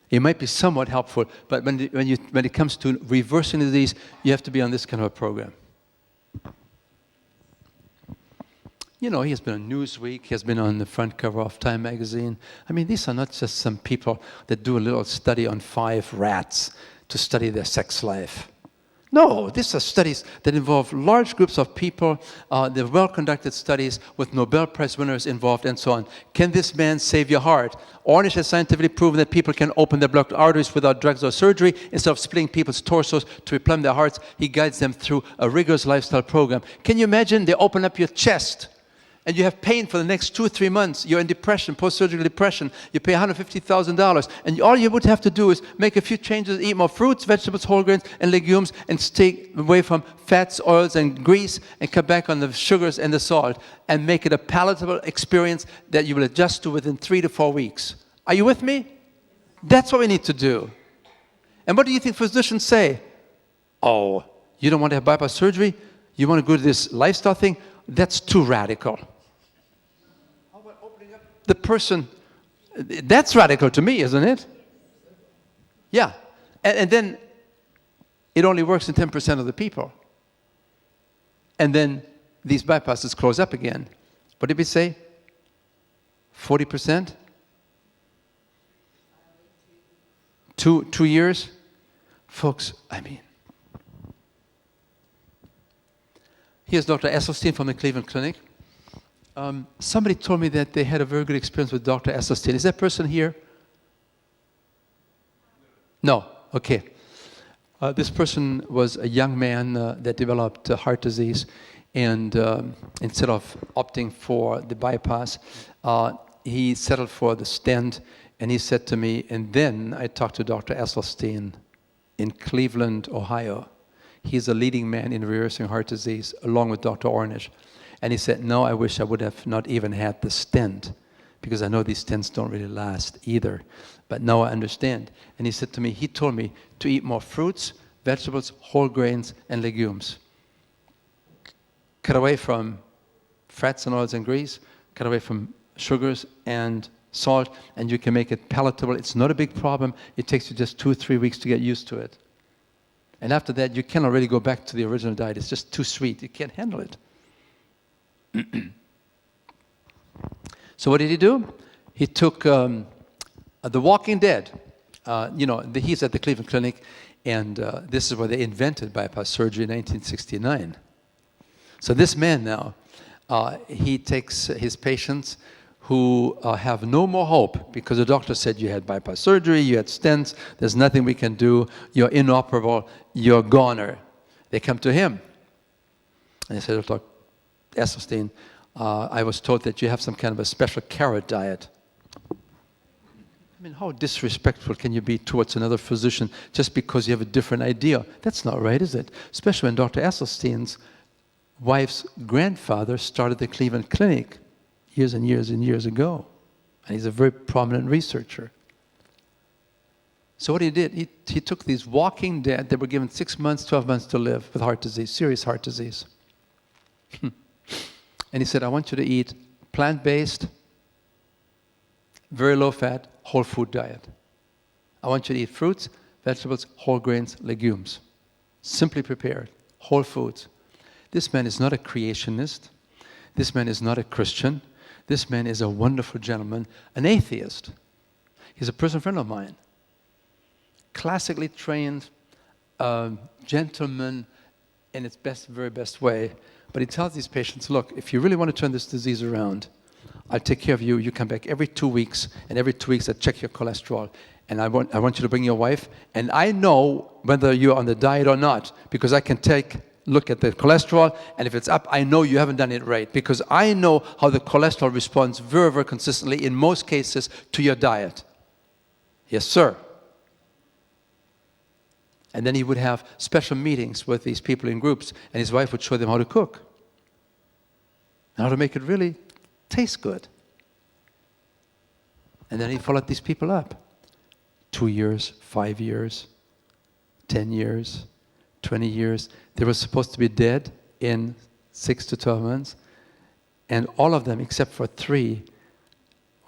It might be somewhat helpful, but when it comes to reversing the disease, you have to be on this kind of a program. You know, he has been on Newsweek, he has been on the front cover of Time magazine. I mean, these are not just some people that do a little study on 5 rats to study their sex life. No, these are studies that involve large groups of people. They're well-conducted studies with Nobel Prize winners involved and so on. Can this man save your heart? Ornish has scientifically proven that people can open their blocked arteries without drugs or surgery. Instead of splitting people's torsos to replumb their hearts, he guides them through a rigorous lifestyle program. Can you imagine they open up your chest and you have pain for the next 2 or 3 months, you're in depression, post-surgical depression, you pay $150,000, and all you would have to do is make a few changes, eat more fruits, vegetables, whole grains, and legumes, and stay away from fats, oils, and grease, and cut back on the sugars and the salt, and make it a palatable experience that you will adjust to within 3 to 4 weeks. Are you with me? That's what we need to do. And what do you think physicians say? Oh, you don't want to have bypass surgery? You want to go to this lifestyle thing? That's too radical. The person, that's radical to me, isn't it? Yeah. And then it only works in 10% of the people. And then these bypasses close up again. What did we say? 40%? 2 years? Folks, I mean. Here's Dr. Esselstyn from the Cleveland Clinic. Somebody told me that they had a very good experience with Dr. Esselstyn. Is that person here? No. Okay. This person was a young man that developed heart disease, and instead of opting for the bypass, he settled for the stent, and he said to me, and then I talked to Dr. Esselstyn in Cleveland, Ohio. He's a leading man in reversing heart disease, along with Dr. Ornish. And he said, no, I wish I would have not even had the stent, because I know these stents don't really last either. But now I understand. And he said to me, he told me to eat more fruits, vegetables, whole grains, and legumes. Cut away from fats and oils and grease, cut away from sugars and salt, and you can make it palatable. It's not a big problem. It takes you just 2 or 3 weeks to get used to it. And after that, you cannot really go back to the original diet. It's just too sweet. You can't handle it. So what did he do? He took The Walking Dead. He's at the Cleveland Clinic, and this is where they invented bypass surgery in 1969. So this man now, he takes his patients who have no more hope because the doctor said you had bypass surgery, you had stents, there's nothing we can do, you're inoperable, you're a goner. They come to him. And he said, Dr. Esselstyn, I was told that you have some kind of a special carrot diet. I mean, how disrespectful can you be towards another physician just because you have a different idea? That's not right, is it? Especially when Dr. Esselstyn's wife's grandfather started the Cleveland Clinic years and years and years ago. And he's a very prominent researcher. So what he did, he took these walking dead, they were given 6 months, 12 months to live with heart disease, serious heart disease. And he said, I want you to eat plant-based, very low-fat, whole food diet. I want you to eat fruits, vegetables, whole grains, legumes. Simply prepared, whole foods. This man is not a creationist. This man is not a Christian. This man is a wonderful gentleman, an atheist. He's a personal friend of mine. Classically trained gentleman in its best, very best way. But he tells these patients, look, if you really want to turn this disease around, I'll take care of you. You come back every 2 weeks, and every 2 weeks I check your cholesterol. And I want you to bring your wife. And I know whether you're on the diet or not, because I can look at the cholesterol, and if it's up, I know you haven't done it right, because I know how the cholesterol responds very, very consistently, in most cases, to your diet. Yes, sir. And then he would have special meetings with these people in groups, and his wife would show them how to cook, and how to make it really taste good. And then he followed these people up. 2 years, 5 years, 10 years, 20 years. They were supposed to be dead in 6 to 12 months. And all of them, except for 3,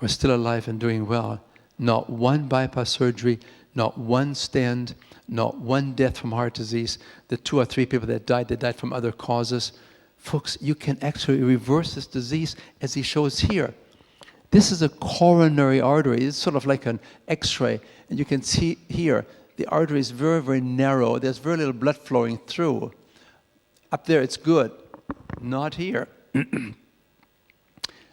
were still alive and doing well. Not one bypass surgery, not one stent, not one death from heart disease. The 2 or 3 people that died, they died from other causes. Folks, you can actually reverse this disease, as he shows here. This is a coronary artery. It's sort of like an X-ray. And you can see here, the artery is very, very narrow. There's very little blood flowing through. Up there, it's good. Not here.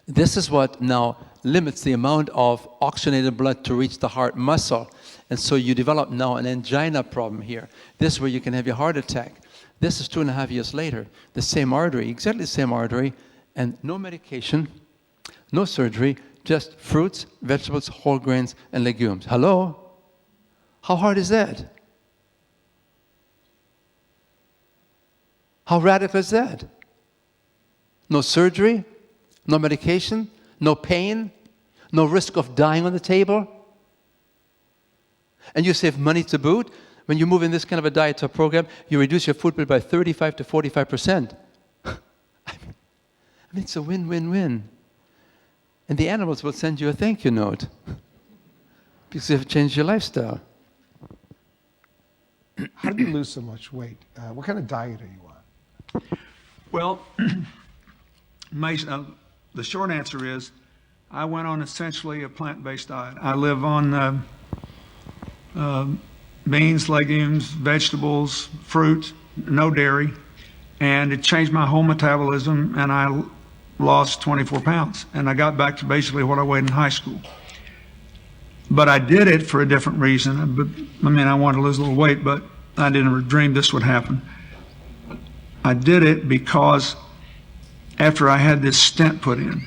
This is what now limits the amount of oxygenated blood to reach the heart muscle. And so you develop now an angina problem here. This is where you can have your heart attack. This is 2.5 years later. The same artery, exactly the same artery, and no medication, no surgery, just fruits, vegetables, whole grains, and legumes. Hello? How hard is that? How radical is that? No surgery, no medication, no pain, no risk of dying on the table. And you save money to boot. When you move in this kind of a diet to a program, you reduce your food bill by 35 to 45%. I mean, it's a win-win-win. And the animals will send you a thank you note because they've changed your lifestyle. How did you lose so much weight? What kind of diet are you on? Well, the short answer is I went on essentially a plant-based diet. I live on beans, legumes, vegetables, fruit, no dairy, and it changed my whole metabolism, and I lost 24 pounds, and I got back to basically what I weighed in high school. But I did it for a different reason. I wanted to lose a little weight, but I didn't dream this would happen. I did it because after I had this stent put in,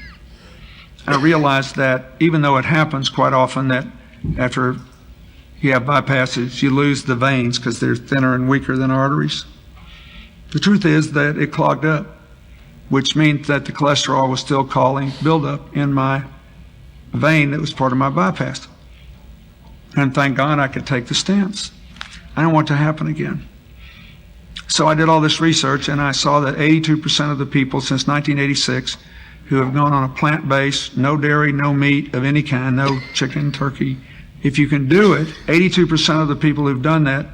I realized that even though it happens quite often that after you have bypasses, you lose the veins because they're thinner and weaker than arteries. The truth is that it clogged up, which means that the cholesterol was still causing buildup in my vein that was part of my bypass. And thank God I could take the stents. I don't want it to happen again. So I did all this research, and I saw that 82% of the people since 1986 who have gone on a plant-based, no dairy, no meat of any kind, no chicken, turkey, if you can do it, 82% of the people who've done that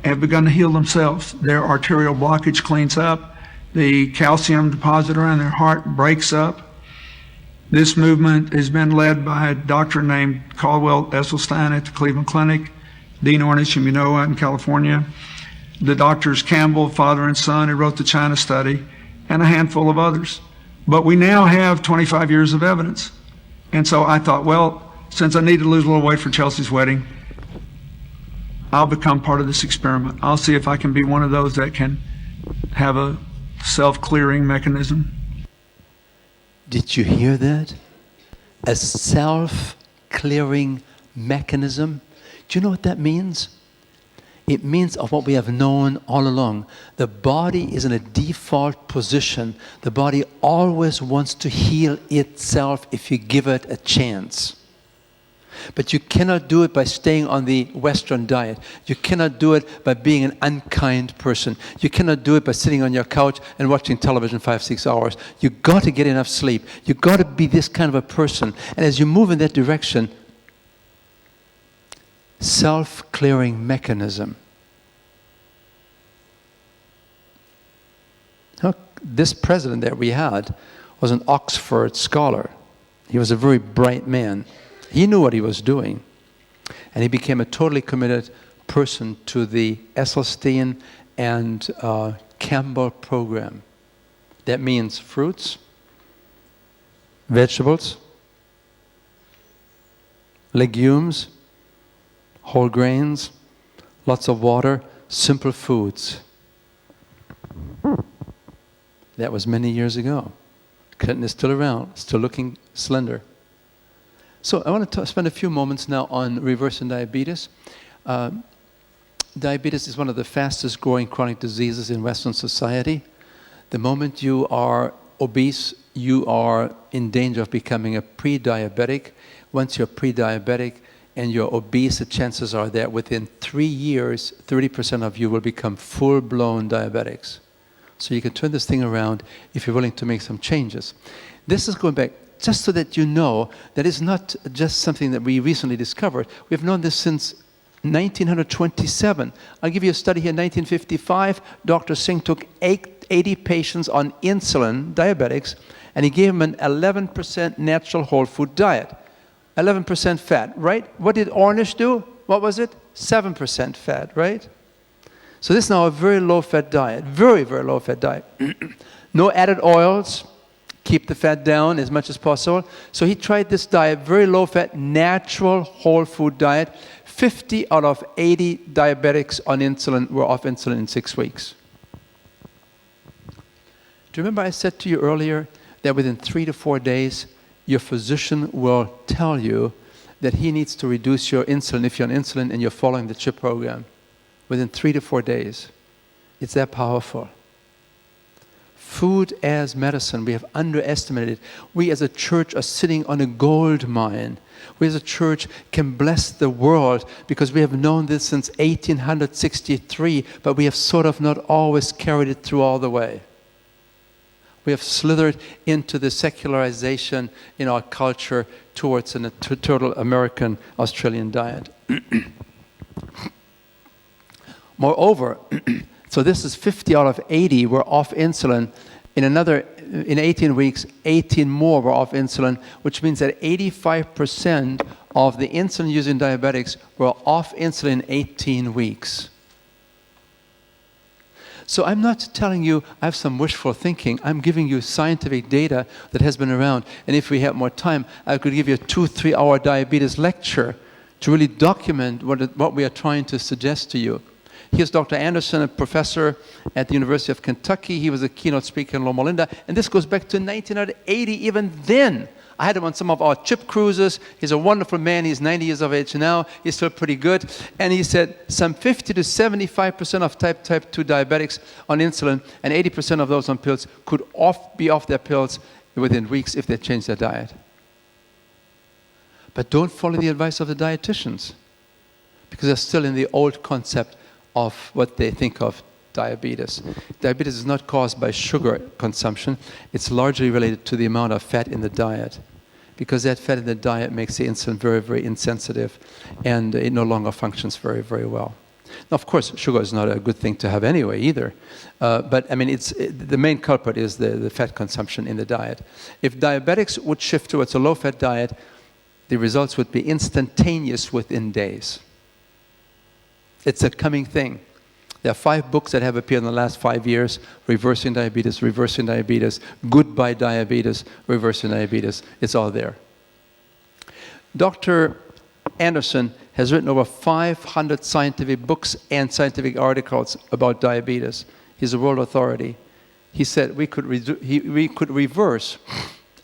have begun to heal themselves. Their arterial blockage cleans up. The calcium deposit around their heart breaks up. This movement has been led by a doctor named Caldwell Esselstyn at the Cleveland Clinic, Dean Ornish, whom you know, out in California, the doctors Campbell, father and son, who wrote the China study, and a handful of others. But we now have 25 years of evidence. And so I thought, well, since I need to lose a little weight for Chelsea's wedding, I'll become part of this experiment. I'll see if I can be one of those that can have a self-clearing mechanism. Did you hear that? A self-clearing mechanism. Do you know what that means? It means of what we have known all along. The body is in a default position. The body always wants to heal itself if you give it a chance. But you cannot do it by staying on the Western diet. You cannot do it by being an unkind person. You cannot do it by sitting on your couch and watching television 5-6 hours. You got to get enough sleep. You got to be this kind of a person. And as you move in that direction, self-clearing mechanism. Now, this president that we had was an Oxford scholar. He was a very bright man. He knew what he was doing. And he became a totally committed person to the Esselstyn and Campbell program. That means fruits, vegetables, legumes, whole grains, lots of water, simple foods. That was many years ago. Clinton is still around, still looking slender. So I want to spend a few moments now on reversing diabetes. Diabetes is one of the fastest growing chronic diseases in Western society. The moment you are obese, you are in danger of becoming a pre-diabetic. Once you're pre-diabetic and you're obese, the chances are that within 3 years, 30% of you will become full-blown diabetics. So you can turn this thing around if you're willing to make some changes. This is going back just so that you know that it's not just something that we recently discovered. We've known this since 1927. I'll give you a study here in 1955. Dr. Singh took 80 patients on insulin, diabetics, and he gave them an 11% natural whole food diet. 11% fat, right? What did Ornish do? What was it? 7% fat, right? So this is now a very low-fat diet, very, very low-fat diet. No added oils. Keep the fat down as much as possible. So he tried this diet, very low-fat, natural whole food diet. 50 out of 80 diabetics on insulin were off insulin in 6 weeks. Do you remember I said to you earlier that within 3 to 4 days, your physician will tell you that he needs to reduce your insulin if you're on insulin and you're following the CHIP program? Within 3 to 4 days. It's that powerful. Food as medicine, we have underestimated it. We as a church are sitting on a gold mine. We as a church can bless the world because we have known this since 1863, but we have sort of not always carried it through all the way. We have slithered into the secularization in our culture towards a total American Australian diet. Moreover, so this is 50 out of 80 were off insulin. In 18 weeks, 18 more were off insulin, which means that 85% of the insulin-using diabetics were off insulin in 18 weeks. So I'm not telling you I have some wishful thinking. I'm giving you scientific data that has been around. And if we have more time, I could give you a 2-3 hour diabetes lecture to really document what we are trying to suggest to you. Here's Dr. Anderson, a professor at the University of Kentucky. He was a keynote speaker in Loma Linda. And this goes back to 1980. Even then, I had him on some of our CHIP cruises. He's a wonderful man. He's 90 years of age now. He's still pretty good. And he said some 50 to 75% of type 2 diabetics on insulin and 80% of those on pills could be off their pills within weeks if they change their diet. But don't follow the advice of the dietitians because they're still in the old concept of what they think of diabetes. Diabetes is not caused by sugar consumption. It's largely related to the amount of fat in the diet, because that fat in the diet makes the insulin very, very insensitive, and it no longer functions very, very well. Now, of course, sugar is not a good thing to have anyway either, but I mean, the main culprit is the fat consumption in the diet. If diabetics would shift towards a low-fat diet, the results would be instantaneous within days. It's a coming thing. There are 5 books that have appeared in the last 5 years: Reversing Diabetes, Goodbye Diabetes, Reversing Diabetes. It's all there. Dr. Anderson has written over 500 scientific books and scientific articles about diabetes. He's a world authority. He said we could reverse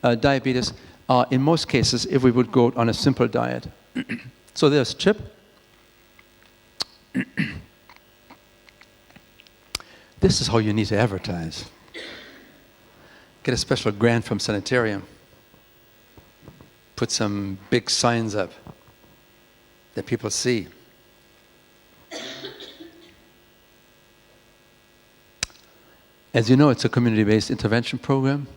diabetes in most cases if we would go on a simple diet. So there's CHIP. This is how you need to advertise. Get a special grant from sanitarium. Put some big signs up that people see. As you know, it's a community-based intervention program.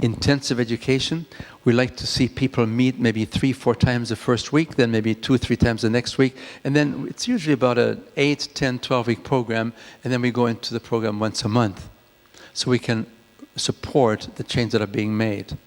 Intensive education. We like to see people meet maybe 3-4 times the first week, then maybe 2-3 times the next week. And then it's usually about an 8, 10, 12-week program, and then we go into the program once a month. So we can support the changes that are being made.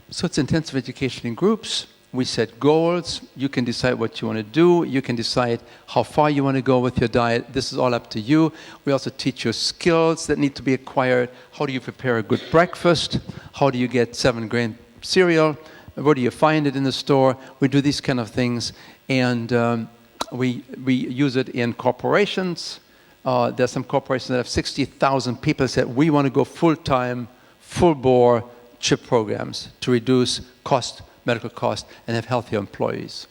So it's intensive education in groups. We set goals. You can decide what you want to do. You can decide how far you want to go with your diet. This is all up to you. We also teach you skills that need to be acquired. How do you prepare a good breakfast? How do you get 7-grain cereal? Where do you find it in the store? We do these kind of things. And we use it in corporations. There's some corporations that have 60,000 people that said, we want to go full-time, full-bore CHIP programs to reduce cost, medical cost, and have healthier employees.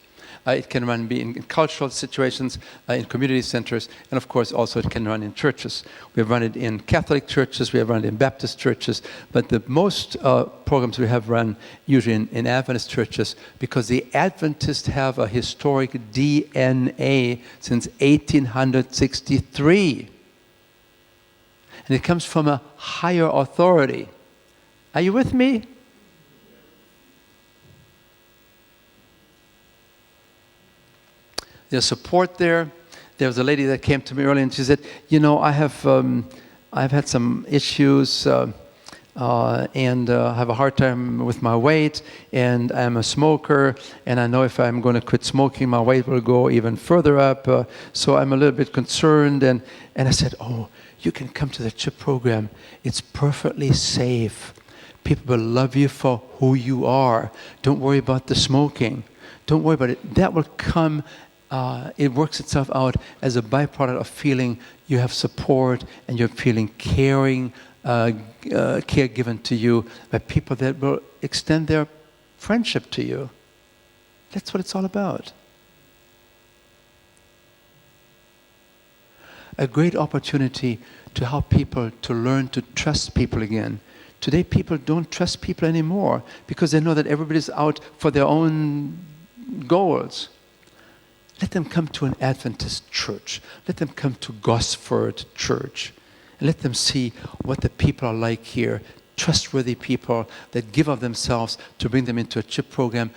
It can be in cultural situations, in community centers, and of course also it can run in churches. We have run it in Catholic churches, we have run it in Baptist churches, but the most programs we have run usually in Adventist churches, because the Adventists have a historic DNA since 1863. And it comes from a higher authority. Are you with me? There's support there. There was a lady that came to me earlier and she said, you know, I've had some issues and have a hard time with my weight, and I'm a smoker, and I know if I'm going to quit smoking, my weight will go even further up, so I'm a little bit concerned. And I said, oh, you can come to the CHIP program. It's perfectly safe. People will love you for who you are. Don't worry about the smoking. Don't worry about it. That will come. It works itself out as a byproduct of feeling you have support and you're feeling caring, care given to you by people that will extend their friendship to you. That's what it's all about. A great opportunity to help people to learn to trust people again. Today people don't trust people anymore because they know that everybody's out for their own goals. Let them come to an Adventist church. Let them come to Gosford Church. And let them see what the people are like here. Trustworthy people that give of themselves to bring them into a CHIP program,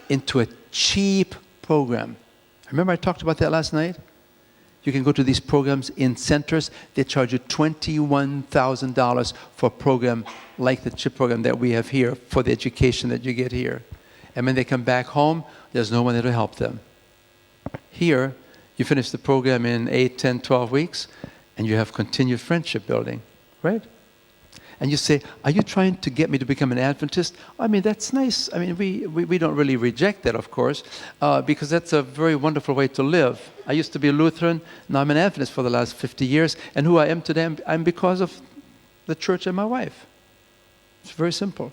into a cheap program. Remember I talked about that last night? You can go to these programs in centers. They charge you $21,000 for a program like the CHIP program that we have here, for the education that you get here. And when they come back home, there's no one there to help them. Here, you finish the program in 8, 10, 12 weeks, and you have continued friendship building, right? And you say, are you trying to get me to become an Adventist? I mean, that's nice. I mean, we don't really reject that, of course, because that's a very wonderful way to live. I used to be a Lutheran, now I'm an Adventist for the last 50 years, and who I am today, I'm because of the church and my wife. It's very simple.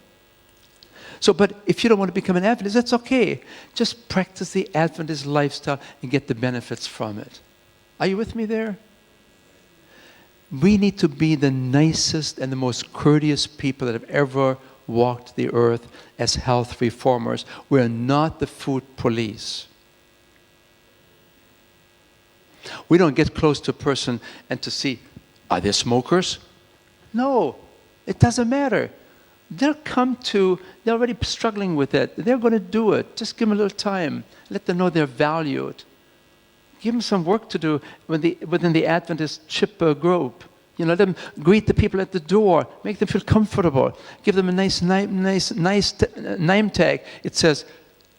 So, but if you don't want to become an Adventist, that's okay. Just practice the Adventist lifestyle and get the benefits from it. Are you with me there? We need to be the nicest and the most courteous people that have ever walked the earth as health reformers. We're not the food police. We don't get close to a person and to see, are they smokers? No, it doesn't matter. They're already struggling with it. They're going to do it. Just give them a little time. Let them know they're valued. Give them some work to do within the Adventist CHIP group. You know, let them greet the people at the door. Make them feel comfortable. Give them a nice name tag. It says,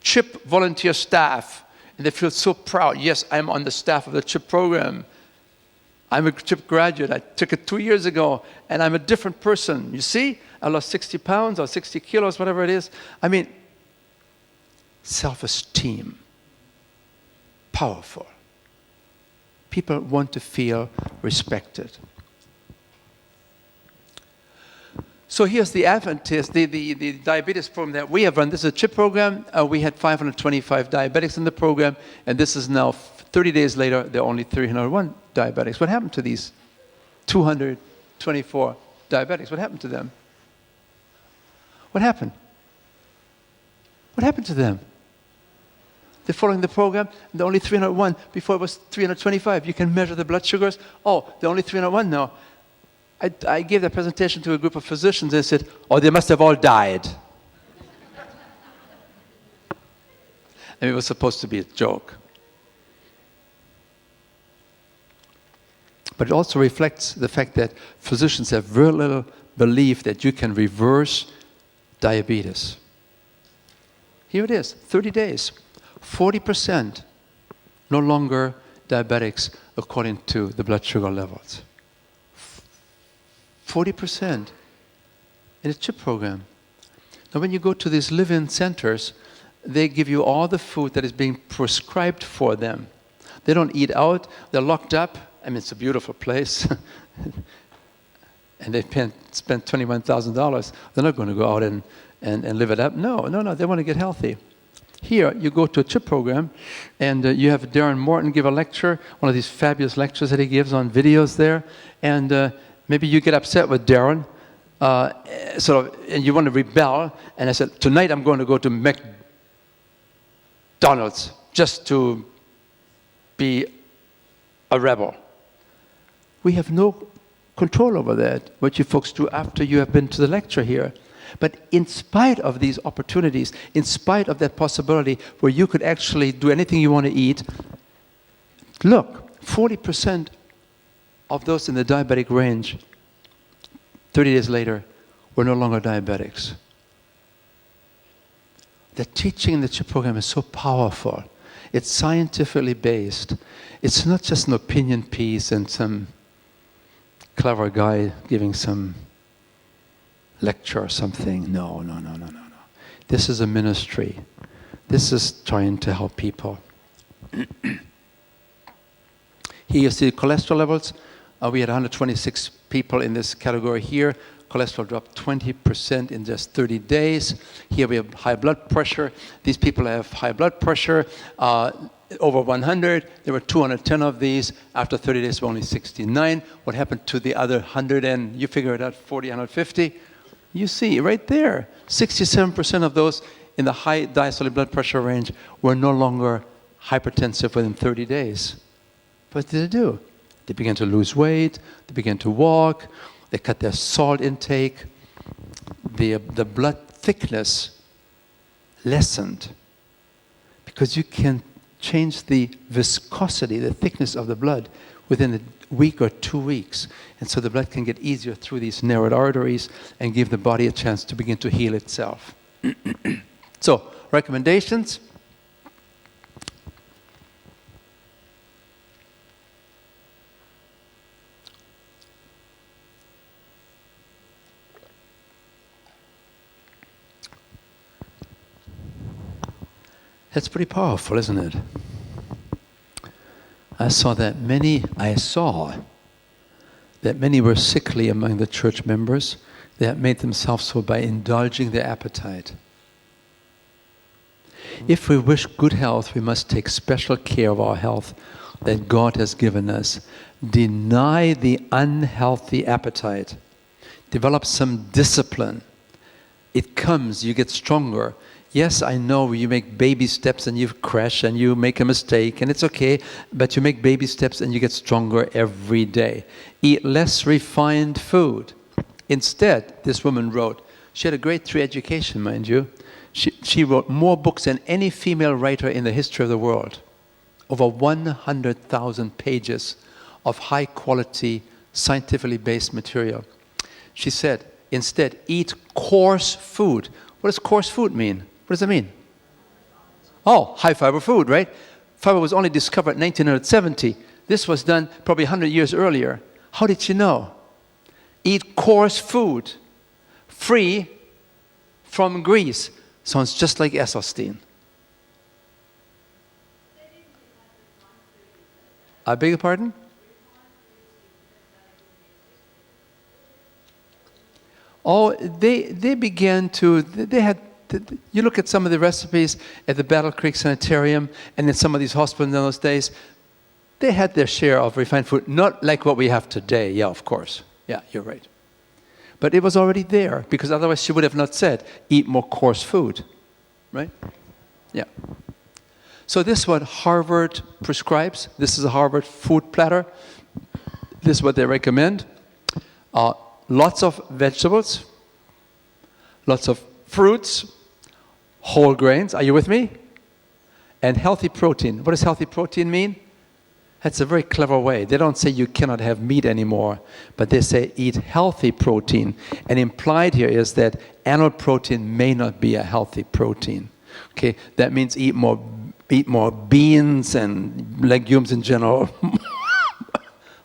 CHIP volunteer staff. And they feel so proud. Yes, I'm on the staff of the CHIP program. I'm a CHIP graduate. I took it 2 years ago, and I'm a different person. You see? I lost 60 pounds or 60 kilos, whatever it is. I mean, self-esteem. Powerful. People want to feel respected. So here's the Adventist, the diabetes program that we have run. This is a CHIP program. We had 525 diabetics in the program, and this is now 30 days later, there are only 301 diabetics. What happened to these 224 diabetics. What happened to them? What happened? What happened to them? They're following the program, and they're only 301. Before it was 325. You can measure the blood sugars. Oh, they're only 301 now. I gave that presentation to a group of physicians. They said, oh, they must have all died. And it was supposed to be a joke. But it also reflects the fact that physicians have very little belief that you can reverse diabetes. Here it is, 30 days. 40% no longer diabetics according to the blood sugar levels. 40% in a CHIP program. Now when you go to these live-in centers, they give you all the food that is being prescribed for them. They don't eat out, they're locked up. I mean, it's a beautiful place. And they spent $21,000. They're not going to go out and live it up. No, they want to get healthy. Here, you go to a CHIP program, and you have Darren Morton give a lecture, one of these fabulous lectures that he gives on videos there, and maybe you get upset with Darren, and you want to rebel, and I said, tonight I'm going to go to McDonald's just to be a rebel. We have no control over that, what you folks do after you have been to the lecture here. But in spite of these opportunities, in spite of that possibility where you could actually do anything you want to eat, look, 40% of those in the diabetic range, 30 days later, were no longer diabetics. The teaching in the CHIP program is so powerful. It's scientifically based. It's not just an opinion piece and some clever guy giving some lecture or something. No. This is a ministry. This is trying to help people. Here you see cholesterol levels. We had 126 people in this category here. Cholesterol dropped 20% in just 30 days. Here we have high blood pressure. These people have high blood pressure. Over 100, there were 210 of these. After 30 days, only 69. What happened to the other 100 and, you figure it out, 40, 150? You see, right there, 67% of those in the high diastolic blood pressure range were no longer hypertensive within 30 days. What did they do? They began to lose weight, they began to walk, they cut their salt intake, the blood thickness lessened. Because you can change the viscosity, the thickness of the blood within a week or 2 weeks. And so the blood can get easier through these narrowed arteries and give the body a chance to begin to heal itself. So, recommendations. That's pretty powerful, isn't it? I saw that many were sickly among the church members. They had made themselves so by indulging their appetite. If we wish good health, we must take special care of our health that God has given us. Deny the unhealthy appetite. Develop some discipline. It comes, you get stronger. Yes, I know you make baby steps and you crash and you make a mistake and it's okay, but you make baby steps and you get stronger every day. Eat less refined food. Instead, this woman wrote, she had a grade 3 education, mind you. She wrote more books than any female writer in the history of the world. Over 100,000 pages of high quality, scientifically based material. She said, instead, eat coarse food. What does coarse food mean? What does that mean? Oh, high fiber food, right? Fiber was only discovered in 1970. This was done probably 100 years earlier. How did she know? Eat coarse food, free from grease. Sounds just like Esselstyn. I beg your pardon? Oh, they began to, they had, you look at some of the recipes at the Battle Creek Sanitarium and in some of these hospitals in those days, They had their share of refined food, not like what we have today. Yeah, of course. Yeah, you're right. But it was already there, because otherwise she would have not said, eat more coarse food, right? Yeah. So this is what Harvard prescribes. This is a Harvard food platter. This is what they recommend. Lots of vegetables, lots of fruits, whole grains. Are you with me? And healthy protein. What does healthy protein mean? That's a very clever way. They don't say you cannot have meat anymore, but they say eat healthy protein. And implied here is that animal protein may not be a healthy protein. Okay, that means eat more beans and legumes in general,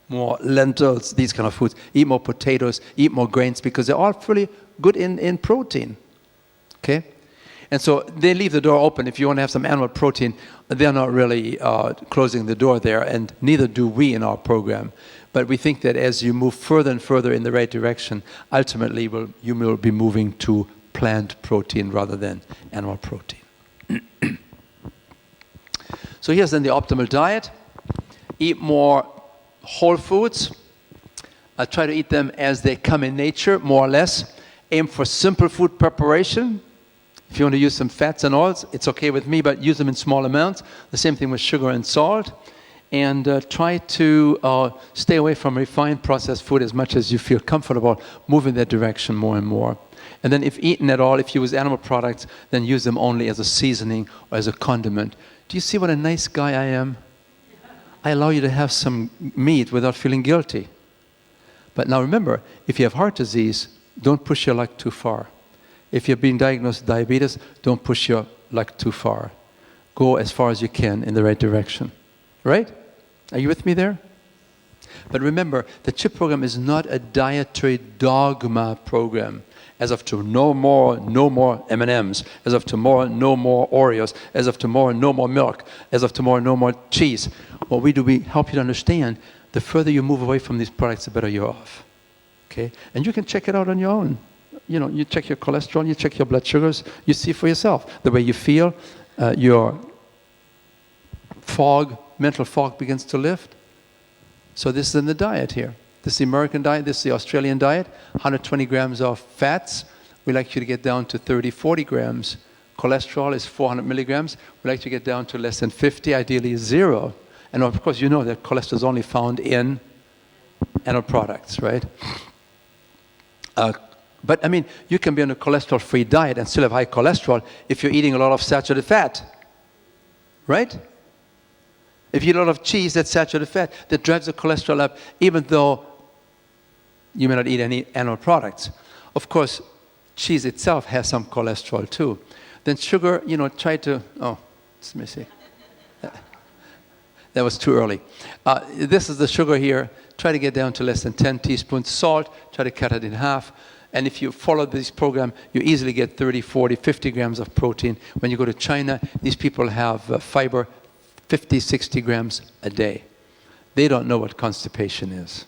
more lentils, these kind of foods. Eat more potatoes, eat more grains, because they're all pretty good in protein. Okay? And so they leave the door open. If you want to have some animal protein, they're not really closing the door there, and neither do we in our program. But we think that as you move further and further in the right direction, ultimately you will be moving to plant protein rather than animal protein. So here's then the optimal diet. Eat more whole foods. Try to eat them as they come in nature, more or less. Aim for simple food preparation. If you want to use some fats and oils, it's okay with me, but use them in small amounts. The same thing with sugar and salt. And try to stay away from refined processed food as much as you feel comfortable. Move in that direction more and more. And then if eaten at all, if you use animal products, then use them only as a seasoning or as a condiment. Do you see what a nice guy I am? I allow you to have some meat without feeling guilty. But now remember, if you have heart disease, don't push your luck too far. If you're being diagnosed with diabetes, don't push your luck too far. Go as far as you can in the right direction. Right? Are you with me there? But remember, the CHIP program is not a dietary dogma program. As of tomorrow, no more M&Ms. As of tomorrow, no more Oreos. As of tomorrow, no more milk. As of tomorrow, no more cheese. What we do, we help you to understand, the further you move away from these products, the better you're off. Okay? And you can check it out on your own. You know, you check your cholesterol, you check your blood sugars, you see for yourself the way you feel, your mental fog begins to lift. So this is in the diet here. This is the American diet, this is the Australian diet, 120 grams of fats. We like you to get down to 30, 40 grams. Cholesterol is 400 milligrams. We like to get down to less than 50, ideally 0. And of course, you know that cholesterol is only found in animal products, right? But I mean, you can be on a cholesterol-free diet and still have high cholesterol if you're eating a lot of saturated fat, right? If you eat a lot of cheese, that's saturated fat, that drives the cholesterol up, even though you may not eat any animal products. Of course, cheese itself has some cholesterol too. Then sugar, you know, try to, let me see. That was too early. This is the sugar here. Try to get down to less than 10 teaspoons. Salt, try to cut it in half. And if you follow this program, you easily get 30, 40, 50 grams of protein. When you go to China, these people have fiber 50, 60 grams a day. They don't know what constipation is.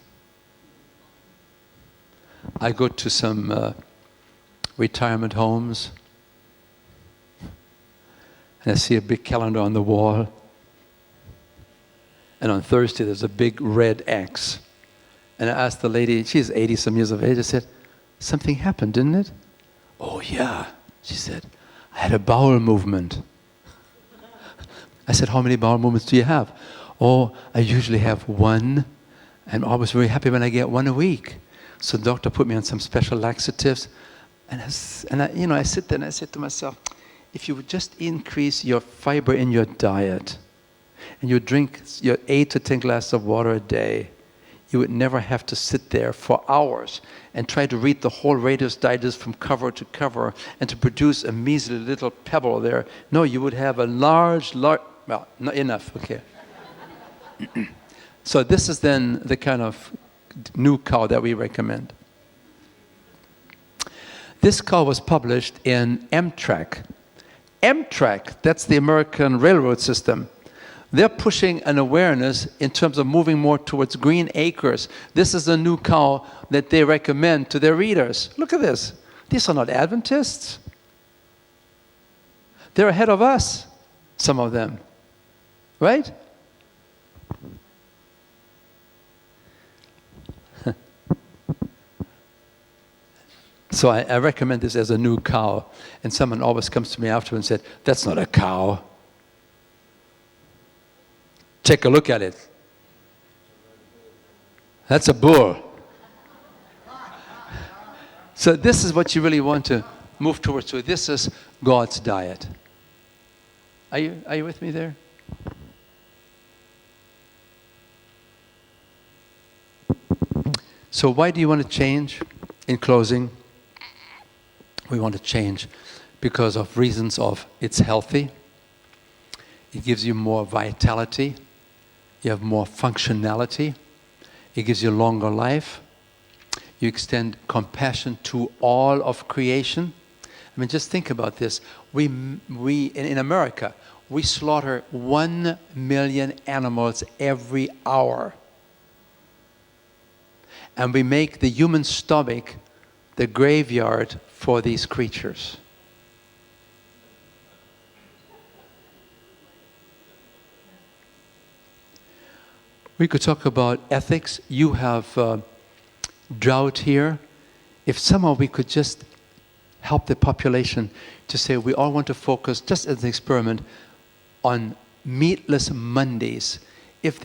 I go to some retirement homes, and I see a big calendar on the wall. And on Thursday, there's a big red X. And I asked the lady, she's 80-some years of age, I said, something happened, didn't it? Oh, yeah, she said. I had a bowel movement. I said, how many bowel movements do you have? Oh, I usually have one. I'm always very happy when I get one a week. So the doctor put me on some special laxatives. And I sit there and I said to myself, if you would just increase your fiber in your diet, and you drink your 8 to 10 glasses of water a day, you would never have to sit there for hours and try to read the whole Reader's Digest from cover to cover and to produce a measly little pebble there. No, you would have a large, well, not enough, okay. So this is then the kind of new cow that we recommend. This cow was published in Amtrak. Amtrak, that's the American railroad system. They're pushing an awareness in terms of moving more towards green acres. This is a new cow that they recommend to their readers. Look at this. These are not Adventists. They're ahead of us, some of them. Right? So I recommend this as a new cow. And someone always comes to me after and said, that's not a cow. Take a look at it. That's a bull. So this is what you really want to move towards. So this is God's diet. Are you with me there? So why do you want to change? In closing, we want to change because of reasons of it's healthy, it gives you more vitality, you have more functionality, it gives you longer life, you extend compassion to all of creation. I mean, just think about this. We in America, we slaughter 1 million animals every hour. And we make the human stomach the graveyard for these creatures. We could talk about ethics. You have drought here. If somehow we could just help the population to say we all want to focus, just as an experiment, on meatless Mondays. If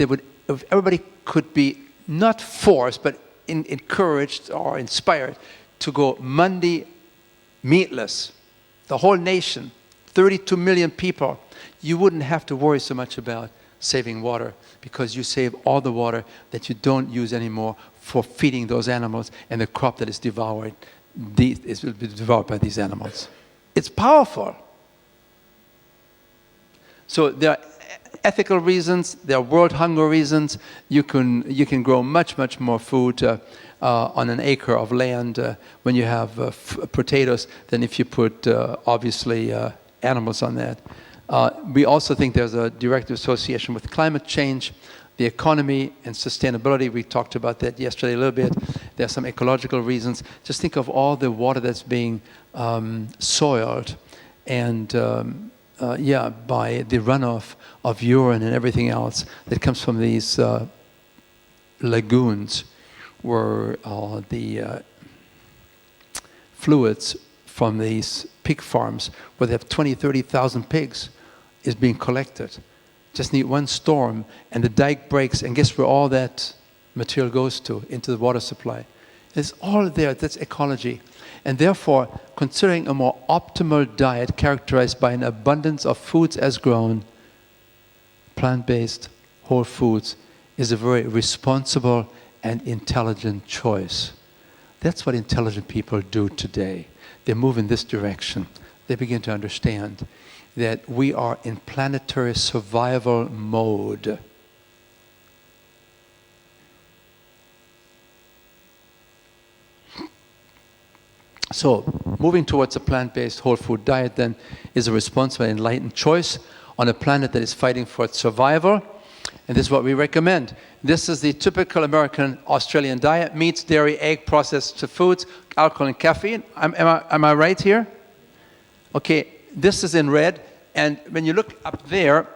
everybody could be not forced, but encouraged or inspired to go Monday meatless, the whole nation, 32 million people, you wouldn't have to worry so much about saving water because you save all the water that you don't use anymore for feeding those animals, and the crop that is devoured will be devoured by these animals. It's powerful. So there are ethical reasons, there are world hunger reasons. You can grow much more food on an acre of land when you have potatoes than if you put obviously animals on that. We also think there's a direct association with climate change, the economy and sustainability. We talked about that yesterday a little bit. There are some ecological reasons. Just think of all the water that's being soiled and by the runoff of urine and everything else that comes from these lagoons where the fluids from these pig farms where they have 20, 30,000 pigs is being collected. Just need one storm and the dike breaks, and guess where all that material goes to? Into the water supply. It's all there. That's ecology. And therefore, considering a more optimal diet characterized by an abundance of foods as grown, plant-based, whole foods, is a very responsible and intelligent choice. That's what intelligent people do today. They move in this direction. They begin to understand that we are in planetary survival mode. So, moving towards a plant-based whole food diet then is a responsible, enlightened choice on a planet that is fighting for its survival. And this is what we recommend. This is the typical American Australian diet: meats, dairy, egg, processed foods, alcohol and caffeine. Am I right here? Okay, this is in red. And when you look up there,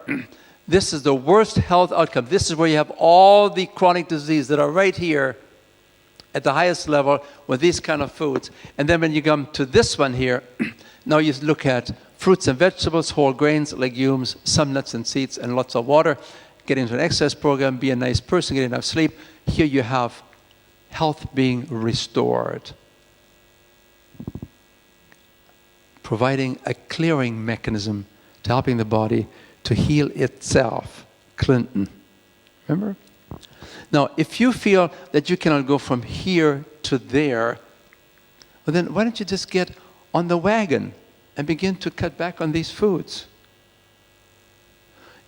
this is the worst health outcome. This is where you have all the chronic disease that are right here at the highest level with these kind of foods. And then when you come to this one here, now you look at fruits and vegetables, whole grains, legumes, some nuts and seeds, and lots of water. Get into an exercise program, be a nice person, get enough sleep. Here you have health being restored. Providing a clearing mechanism to helping the body to heal itself. Clinton. Remember? Now, if you feel that you cannot go from here to there, well then why don't you just get on the wagon and begin to cut back on these foods?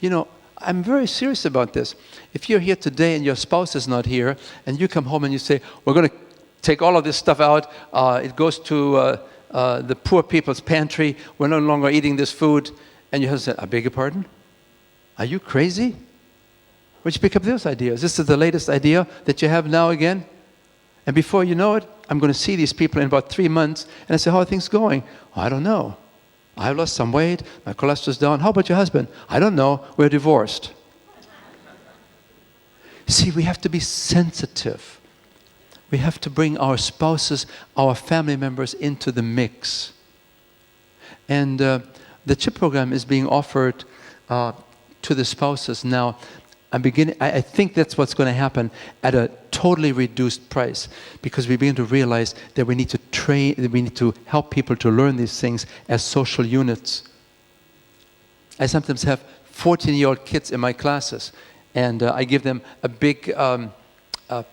You know, I'm very serious about this. If you're here today and your spouse is not here, and you come home and you say, we're going to take all of this stuff out, it goes to the poor people's pantry, we're no longer eating this food, and your husband said, I beg your pardon? Are you crazy? Where'd you pick up those ideas? This is the latest idea that you have now again? And before you know it, I'm going to see these people in about 3 months, and I say, how are things going? Oh, I don't know. I've lost some weight, my cholesterol's down. How about your husband? I don't know, we're divorced. See, we have to be sensitive. We have to bring our spouses, our family members into the mix. And the CHIP program is being offered to the spouses now. I think that's what's going to happen at a totally reduced price, because we begin to realize that we need to train, that we need to help people to learn these things as social units. I sometimes have 14-year-old kids in my classes, and I give them a big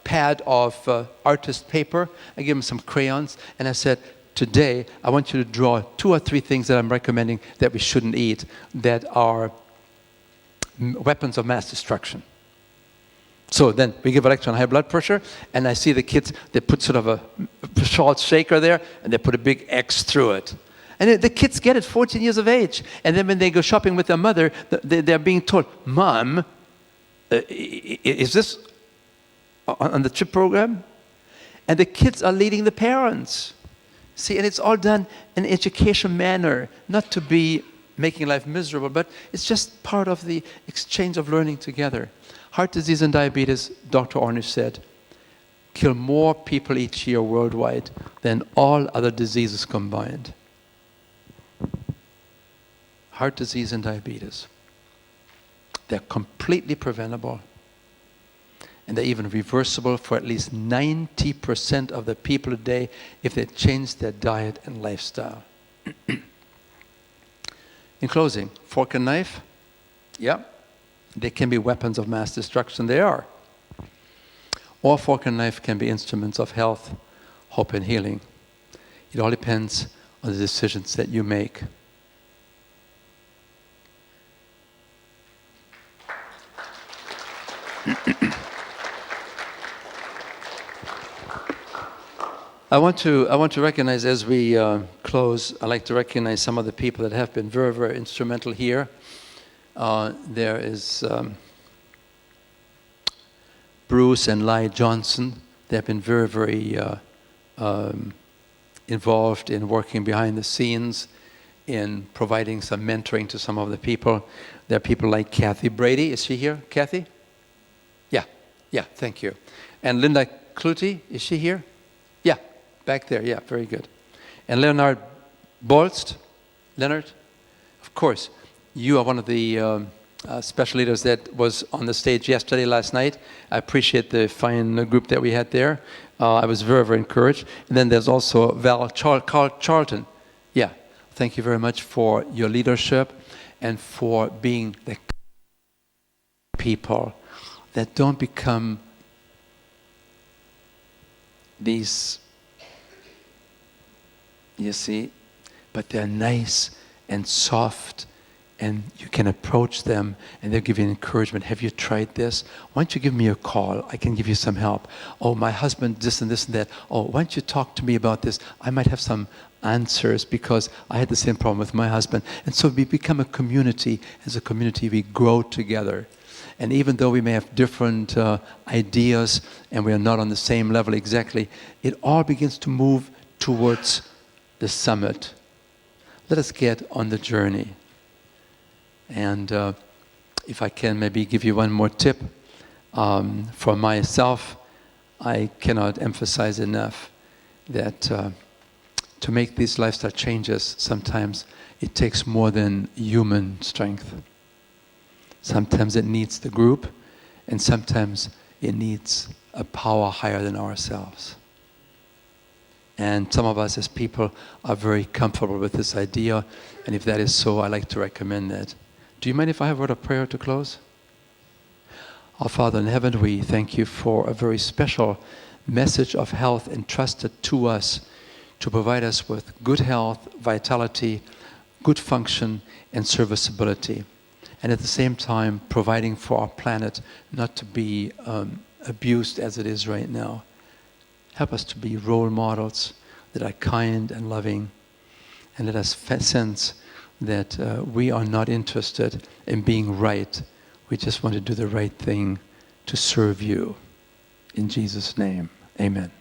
pad of artist paper. I give them some crayons, and I said, today I want you to draw 2 or 3 things that I'm recommending that we shouldn't eat, that are weapons of mass destruction. So then we give a lecture on high blood pressure, and I see the kids, they put sort of a salt shaker there, and they put a big X through it. And the kids get it, 14 years of age. And then when they go shopping with their mother, they're being told, Mom, is this on the CHIP program? And the kids are leading the parents. See, and it's all done in an educational manner, not to be making life miserable, but it's just part of the exchange of learning together. Heart disease and diabetes, Dr. Ornish said, kill more people each year worldwide than all other diseases combined. Heart disease and diabetes. They're completely preventable. And they're even reversible for at least 90% of the people today if they change their diet and lifestyle. In closing, fork and knife, yeah, they can be weapons of mass destruction, they are. Or fork and knife can be instruments of health, hope and healing. It all depends on the decisions that you make. I want to recognize, as we close, I'd like to recognize some of the people that have been very, very instrumental here. There is Bruce and Lai Johnson. They have been very, very involved in working behind the scenes, in providing some mentoring to some of the people. There are people like Kathy Brady. Is she here, Kathy? Yeah, thank you. And Linda Clutie, is she here? Yeah. Back there, yeah, very good. And Leonard Bolst, Leonard, of course, you are one of the special leaders that was on the stage yesterday, last night. I appreciate the fine group that we had there. I was very, very encouraged. And then there's also Carl Charlton. Yeah, thank you very much for your leadership and for being the people that don't become these, you see, but they're nice and soft, and you can approach them and they'll give you encouragement. Have you tried this? Why don't you give me a call? I can give you some help. Oh, my husband, this and this and that. Oh, why don't you talk to me about this? I might have some answers because I had the same problem with my husband. And so we become a community. As a community, we grow together. And even though we may have different ideas and we are not on the same level exactly, it all begins to move towards the summit. Let us get on the journey. And if I can maybe give you one more tip, for myself, I cannot emphasize enough that to make these lifestyle changes, sometimes it takes more than human strength. Sometimes it needs the group, and sometimes it needs a power higher than ourselves. And some of us as people are very comfortable with this idea, and if that is so, I like to recommend that. Do you mind if I have a word of prayer to close? Our Father in heaven, we thank you for a very special message of health entrusted to us to provide us with good health, vitality, good function, and serviceability. And at the same time, providing for our planet not to be abused as it is right now. Help us to be role models that are kind and loving. And let us sense that we are not interested in being right. We just want to do the right thing to serve you. In Jesus' name, amen.